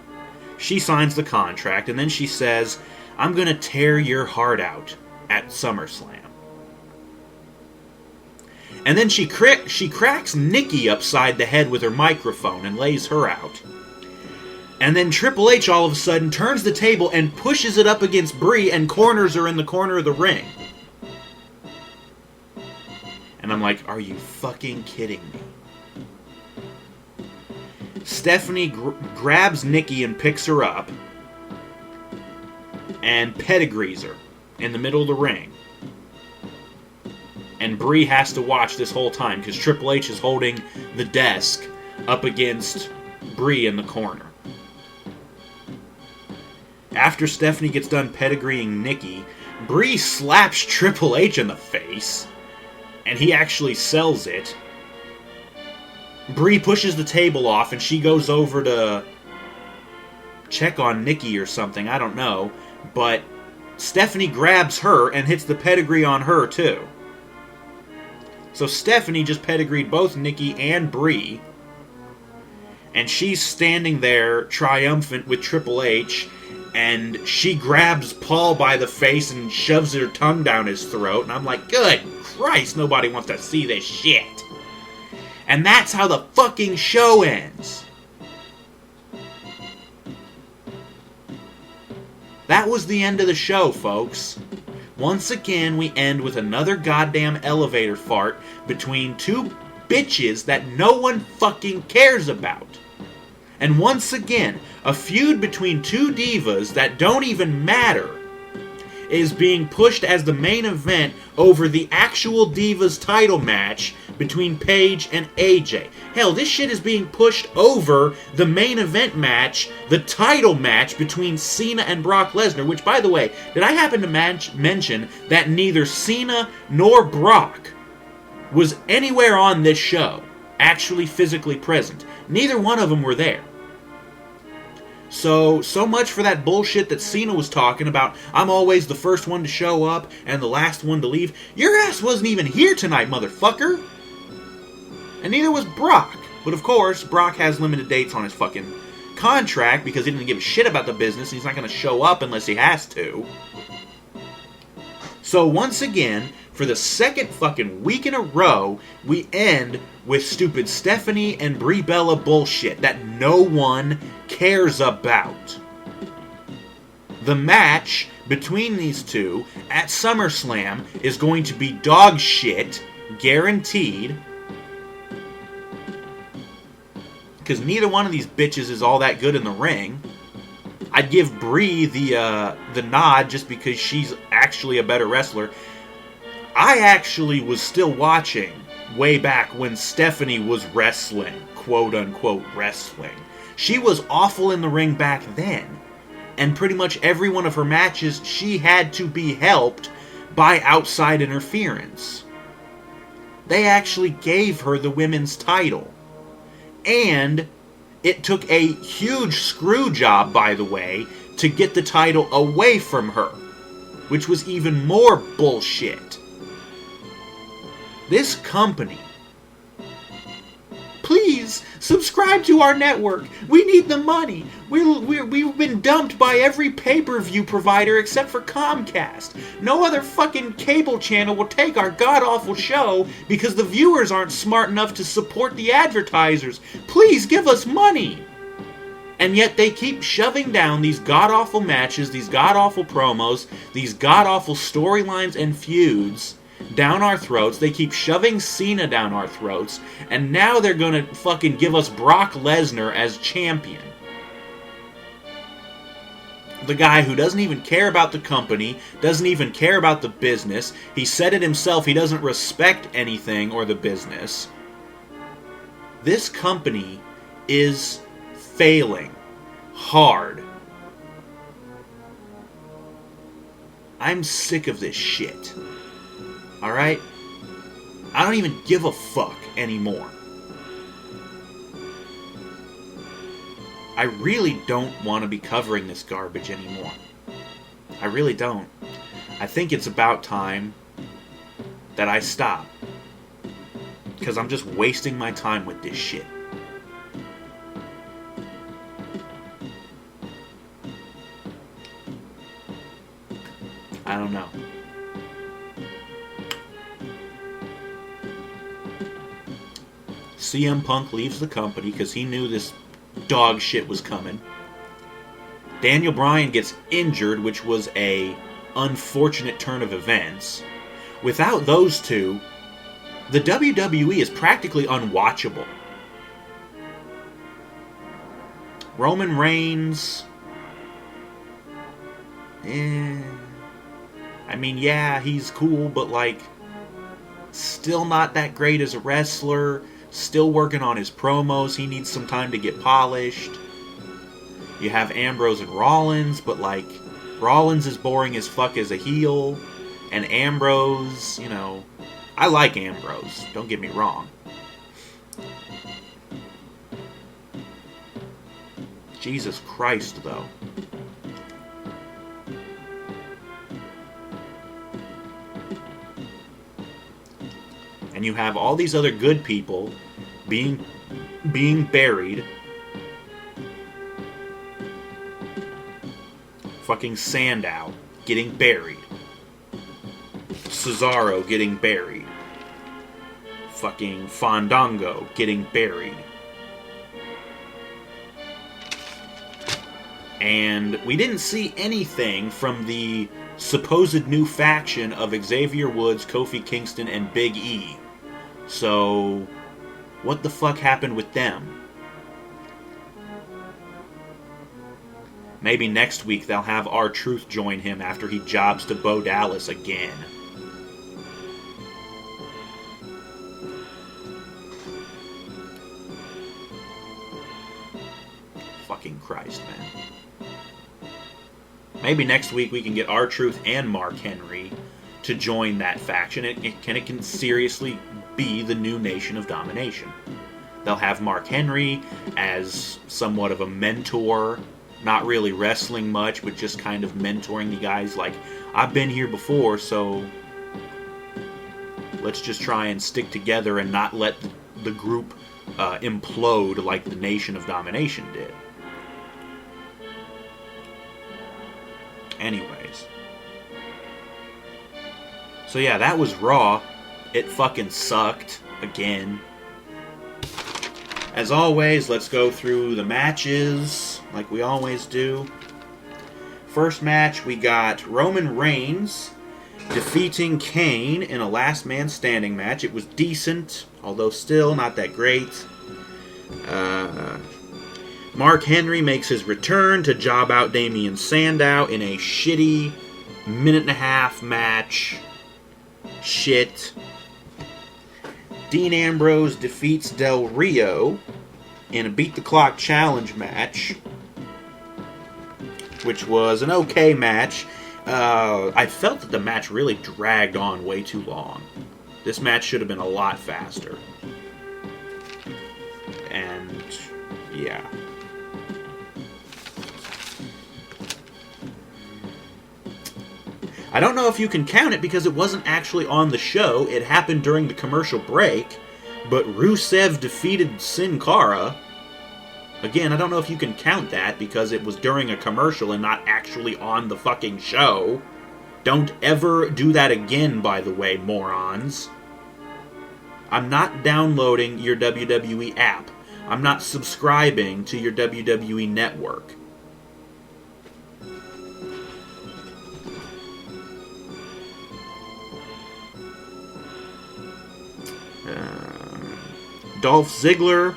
She signs the contract, and then she says, I'm going to tear your heart out at SummerSlam. And then she cracks Nikki upside the head with her microphone and lays her out. And then Triple H all of a sudden turns the table and pushes it up against Brie and corners her in the corner of the ring. And I'm like, are you fucking kidding me? Stephanie grabs Nikki and picks her up and pedigrees her in the middle of the ring. And Brie has to watch this whole time because Triple H is holding the desk up against Brie in the corner. After Stephanie gets done pedigreeing Nikki, Brie slaps Triple H in the face. And he actually sells it. Brie pushes the table off and she goes over to check on Nikki or something, I don't know. But Stephanie grabs her and hits the pedigree on her too. So Stephanie just pedigreed both Nikki and Brie. And she's standing there triumphant with Triple H. And she grabs Paul by the face and shoves her tongue down his throat. And I'm like, good Christ, nobody wants to see this shit. And that's how the fucking show ends. That was the end of the show, folks. Once again, we end with another goddamn elevator fart between two bitches that no one fucking cares about. And once again, a feud between two divas that don't even matter is being pushed as the main event over the actual Divas title match between Paige and AJ. Hell, this shit is being pushed over the main event match, the title match between Cena and Brock Lesnar, which, by the way, did I happen to mention that neither Cena nor Brock was anywhere on this show actually physically present? Neither one of them were there. So much for that bullshit that Cena was talking about. I'm always the first one to show up and the last one to leave. Your ass wasn't even here tonight, motherfucker. And neither was Brock. But of course, Brock has limited dates on his fucking contract because he didn't give a shit about the business. And he's not going to show up unless he has to. So once again, for the second fucking week in a row, we end with stupid Stephanie and Brie Bella bullshit that no one cares about. the match between these two at SummerSlam is going to be dog shit, guaranteed. Because neither one of these bitches is all that good in the ring. I'd give Brie the nod just because she's actually a better wrestler. I actually was still watching way back when Stephanie was wrestling, quote-unquote wrestling. She was awful in the ring back then. And pretty much every one of her matches, she had to be helped by outside interference. They actually gave her the women's title. And it took a huge screw job, by the way, to get the title away from her, which was even more bullshit. This company, please subscribe to our network. We need the money. We've been dumped by every pay-per-view provider except for Comcast. No other fucking cable channel will take our god-awful show because the viewers aren't smart enough to support the advertisers. Please give us money. And yet they keep shoving down these god-awful matches, these god-awful promos, these god-awful storylines and feuds down our throats. They keep shoving Cena down our throats, and now they're gonna fucking give us Brock Lesnar as champion. The guy who doesn't even care about the company, doesn't even care about the business. He said it himself, he doesn't respect anything or the business. This company is failing hard. I'm sick of this shit. Alright? I don't even give a fuck anymore. I really don't want to be covering this garbage anymore. I really don't. I think it's about time that I stop. Because I'm just wasting my time with this shit. I don't know. CM Punk leaves the company because he knew this dog shit was coming. Daniel Bryan gets injured, which was a unfortunate turn of events. Without those two, the WWE is practically unwatchable. Roman Reigns... I mean, yeah, he's cool, but, like, still not that great as a wrestler. Still working on his promos. He needs some time to get polished. You have Ambrose and Rollins, but, like, Rollins is boring as fuck as a heel. And Ambrose, you know... I like Ambrose, don't get me wrong. Jesus Christ, though. And you have all these other good people being buried. Fucking Sandow getting buried. Cesaro getting buried. Fucking Fandango getting buried. And we didn't see anything from the supposed new faction of Xavier Woods, Kofi Kingston, and Big E. So, what the fuck happened with them? Maybe next week they'll have R-Truth join him after he jobs to Bo Dallas again. Fucking Christ, man. Maybe next week we can get R-Truth and Mark Henry to join that faction. It can seriously be the new Nation of Domination. They'll have Mark Henry as somewhat of a mentor, not really wrestling much, but just kind of mentoring the guys like, I've been here before, so let's just try and stick together and not let the group implode like the Nation of Domination did. Anyways. So yeah, that was Raw. It fucking sucked. Again. As always, let's go through the matches like we always do. first match, we got Roman Reigns defeating Kane in a last man standing match. It was decent, although still not that great. Mark Henry makes his return to job out Damian Sandow in a shitty minute-and-a-half match. Shit. Dean Ambrose defeats Del Rio in a beat-the-clock challenge match, which was an okay match. I felt that the match really dragged on way too long. This match should have been a lot faster. And, yeah. I don't know if you can count it because it wasn't actually on the show. It happened during the commercial break. But Rusev defeated Sin Cara. Again, I don't know if you can count that because it was during a commercial and not actually on the fucking show. Don't ever do that again, by the way, morons. I'm not downloading your WWE app. I'm not subscribing to your WWE network. Dolph Ziggler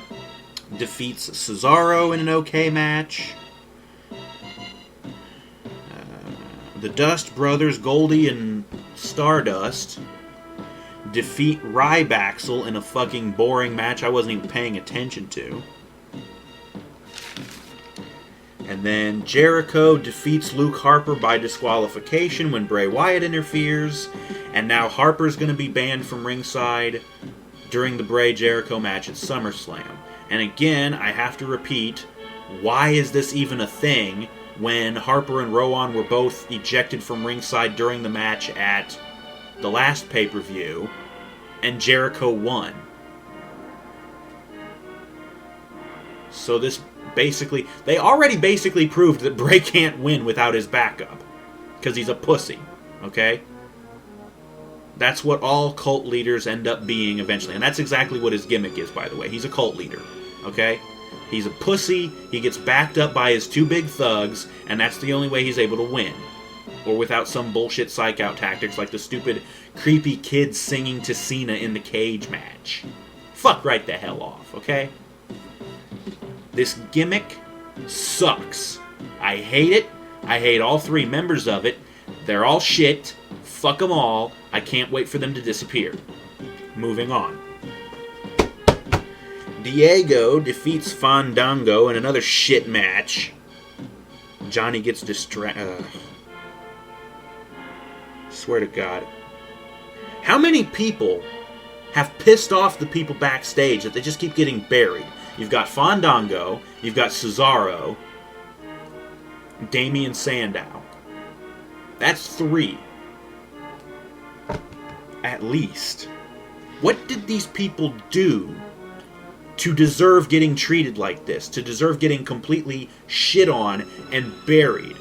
defeats Cesaro in an okay match. The Dust Brothers, Goldie and Stardust, defeat Rybaxel in a fucking boring match I wasn't even paying attention to. And then Jericho defeats Luke Harper by disqualification when Bray Wyatt interferes. And now Harper's going to be banned from ringside during the Bray-Jericho match at SummerSlam. And again, I have to repeat, why is this even a thing when Harper and Rowan were both ejected from ringside during the match at the last pay-per-view, and Jericho won? So this basically... They already basically proved that Bray can't win without his backup. Because he's a pussy. Okay? That's what all cult leaders end up being eventually. And that's exactly what his gimmick is, by the way. He's a cult leader. Okay? He's a pussy, he gets backed up by his two big thugs, and that's the only way he's able to win. Or without some bullshit psych-out tactics like the stupid creepy kids singing to Cena in the cage match. Fuck right the hell off, okay? This gimmick sucks. I hate it. I hate all three members of it. They're all shit. Fuck them all. I can't wait for them to disappear. Moving on. Diego defeats Fandango in another shit match. Johnny gets distracted. Swear to God. How many people have pissed off the people backstage that they just keep getting buried? You've got Fandango, you've got Cesaro, Damian Sandow. That's 3. At least. What did these people do to deserve getting treated like this? To deserve getting completely shit on and buried?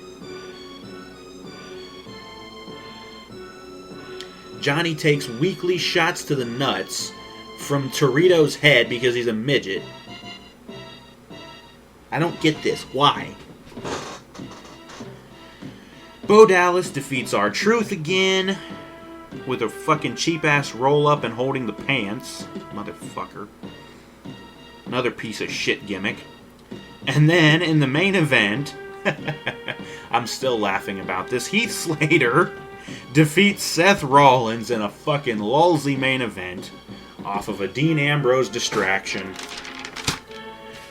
Johnny takes weekly shots to the nuts from Torito's head because he's a midget. I don't get this. Why? Bo Dallas defeats R-Truth again with a fucking cheap-ass roll-up and holding the pants. Motherfucker. Another piece of shit gimmick. And then, in the main event, I'm still laughing about this, Heath Slater defeats Seth Rollins in a fucking lulzy main event off of a Dean Ambrose distraction,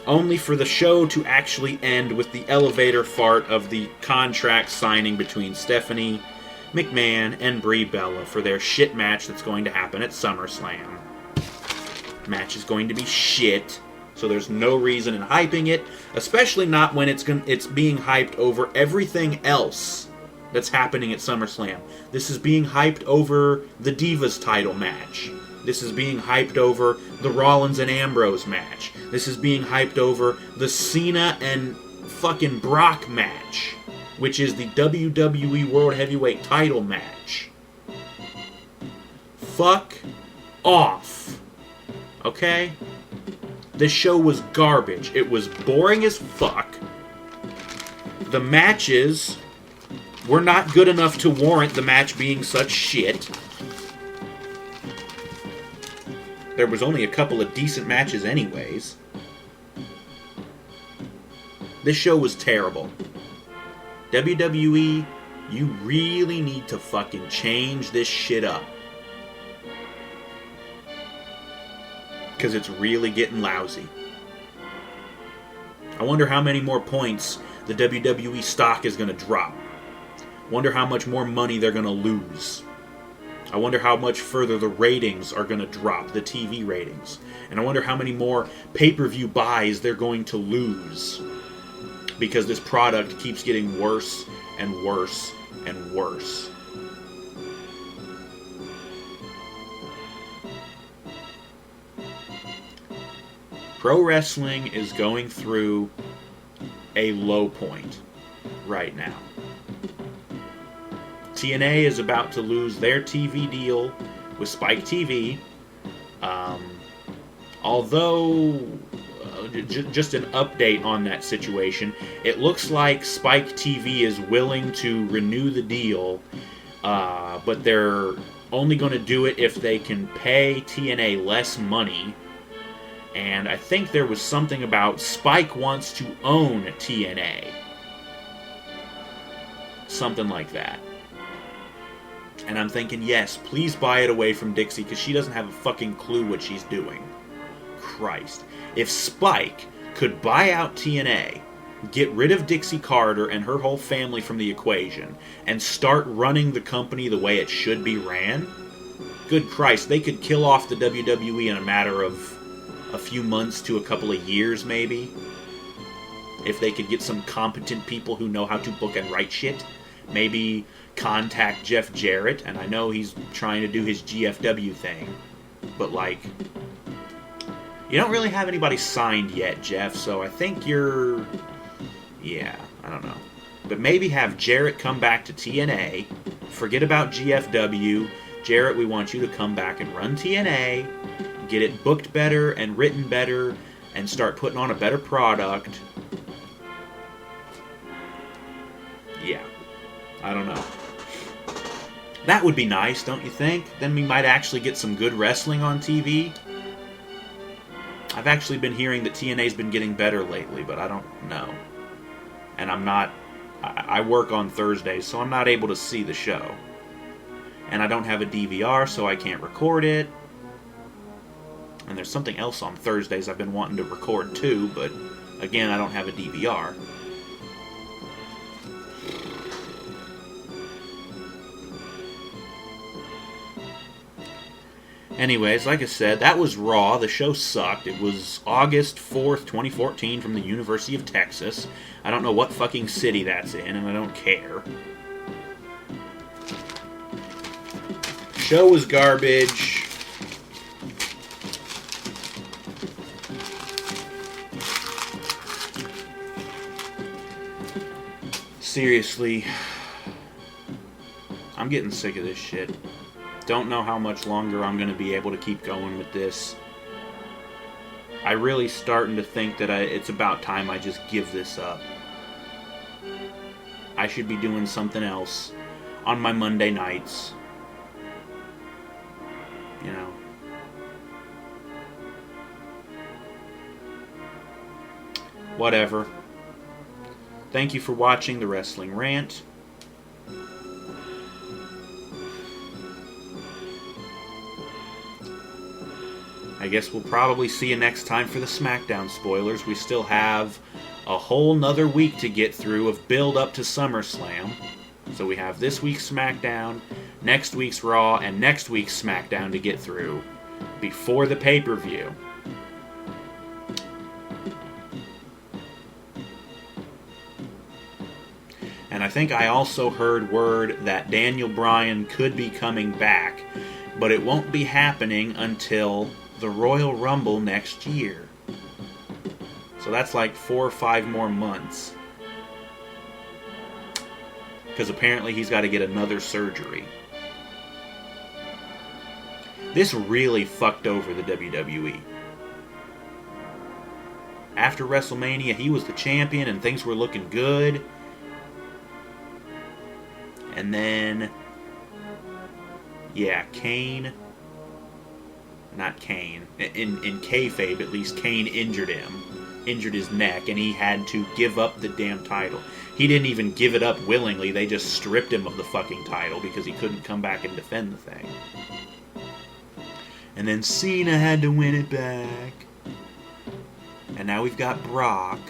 only for the show to actually end with the elevator fart of the contract signing between Stephanie McMahon and Brie Bella for their shit match that's going to happen at SummerSlam. Match is going to be shit, so there's no reason in hyping it, especially not when it's being hyped over everything else that's happening at SummerSlam. This is being hyped over the Divas title match. This is being hyped over the Rollins and Ambrose match. This is being hyped over the Cena and fucking Brock match, which is the WWE World Heavyweight title match. Fuck off. Okay? This show was garbage. It was boring as fuck. The matches were not good enough to warrant the match being such shit. There was only a couple of decent matches anyways. This show was terrible. WWE, you really need to fucking change this shit up. Because it's really getting lousy. I wonder how many more points the WWE stock is going to drop. Wonder how much more money they're going to lose. I wonder how much further the ratings are going to drop, the TV ratings. And I wonder how many more pay-per-view buys they're going to lose. Because this product keeps getting worse and worse and worse. Pro wrestling is going through a low point right now. TNA is about to lose their TV deal with Spike TV. Although, just an update on that situation, it looks like Spike TV is willing to renew the deal, but they're only going to do it if they can pay TNA less money. And I think there was something about Spike wants to own TNA. Something like that. And I'm thinking, yes, please buy it away from Dixie, because she doesn't have a fucking clue what she's doing. Christ. If Spike could buy out TNA, get rid of Dixie Carter and her whole family from the equation, and start running the company the way it should be ran, good Christ, they could kill off the WWE in a matter of a few months to a couple of years, maybe. If they could get some competent people who know how to book and write shit. Maybe contact Jeff Jarrett, and I know he's trying to do his GFW thing, but like, you don't really have anybody signed yet, Jeff, so I think you're, yeah, I don't know. But maybe have Jarrett come back to TNA, forget about GFW. Jarrett, we want you to come back and run TNA, get it booked better and written better, and start putting on a better product. Yeah. I don't know. That would be nice, don't you think? Then we might actually get some good wrestling on TV. I've actually been hearing that TNA's been getting better lately, but I don't know. And I work on Thursdays, so I'm not able to see the show. And I don't have a DVR, so I can't record it. And there's something else on Thursdays I've been wanting to record too, but again, I don't have a DVR. Anyways, like I said, that was Raw. The show sucked. It was August 4th, 2014 from the University of Texas. I don't know what fucking city that's in, and I don't care. Show was garbage. Seriously, I'm getting sick of this shit. Don't know how much longer I'm going to be able to keep going with this. I really starting to think that it's about time I just give this up. I should be doing something else on my Monday nights. You know. Whatever. Thank you for watching the Wrestling Rant. I guess we'll probably see you next time for the SmackDown spoilers. We still have a whole nother week to get through of build up to SummerSlam. So we have this week's SmackDown, next week's Raw, and next week's SmackDown to get through before the pay-per-view. And I think I also heard word that Daniel Bryan could be coming back, but it won't be happening until the Royal Rumble next year. So that's like 4 or 5 more months. Because apparently he's got to get another surgery. This really fucked over the WWE. After WrestleMania, he was the champion and things were looking good. And then, yeah, Kane, not Kane, in kayfabe at least, Kane injured his neck, and he had to give up the damn title. He didn't even give it up willingly, they just stripped him of the fucking title because he couldn't come back and defend the thing. And then Cena had to win it back. And now we've got Brock.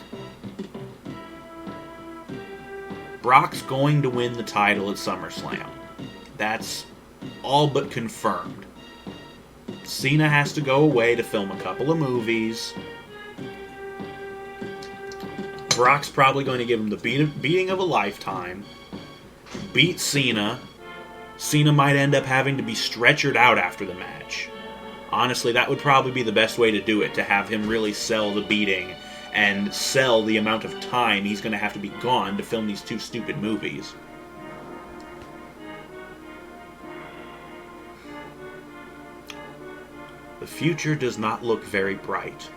Brock's going to win the title at SummerSlam. That's all but confirmed. Cena has to go away to film a couple of movies. Brock's probably going to give him the beating of a lifetime. Beat Cena. Cena might end up having to be stretchered out after the match. Honestly, that would probably be the best way to do it, to have him really sell the beating and sell the amount of time he's going to have to be gone to film these two stupid movies. The future does not look very bright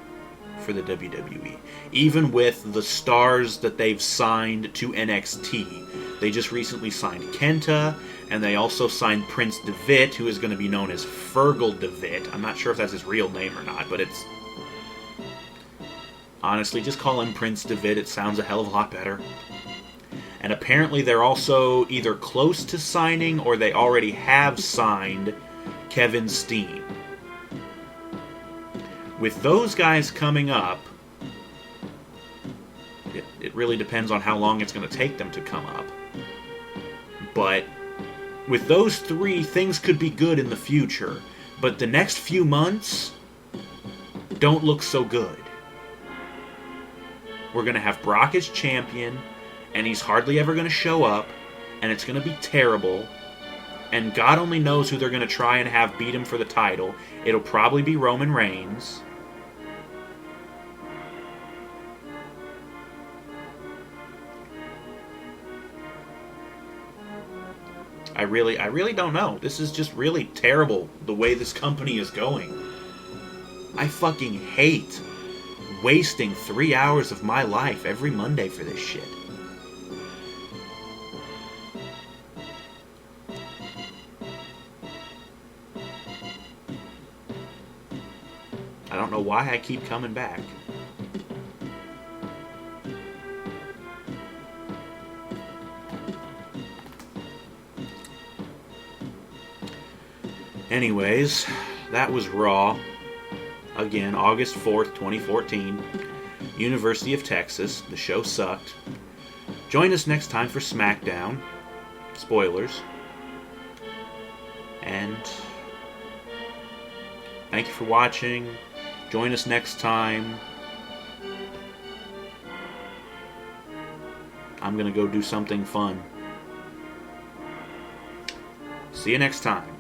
for the WWE. Even with the stars that they've signed to NXT. They just recently signed Kenta, and they also signed Prince Devitt, who is going to be known as Fergal Devitt. I'm not sure if that's his real name or not, but it's... Honestly, just call him Prince Devitt. It sounds a hell of a lot better. And apparently they're also either close to signing or they already have signed Kevin Steen. With those guys coming up, it really depends on how long it's going to take them to come up. But with those three, things could be good in the future. But the next few months don't look so good. We're going to have Brock as champion, and he's hardly ever going to show up, and it's going to be terrible. And God only knows who they're going to try and have beat him for the title. It'll probably be Roman Reigns. I really don't know. This is just really terrible, the way this company is going. I fucking hate wasting 3 hours of my life every Monday for this shit. I don't know why I keep coming back. Anyways, that was Raw. Again, August 4th, 2014. University of Texas. The show sucked. Join us next time for SmackDown. Spoilers. And thank you for watching. Join us next time. I'm going to go do something fun. See you next time.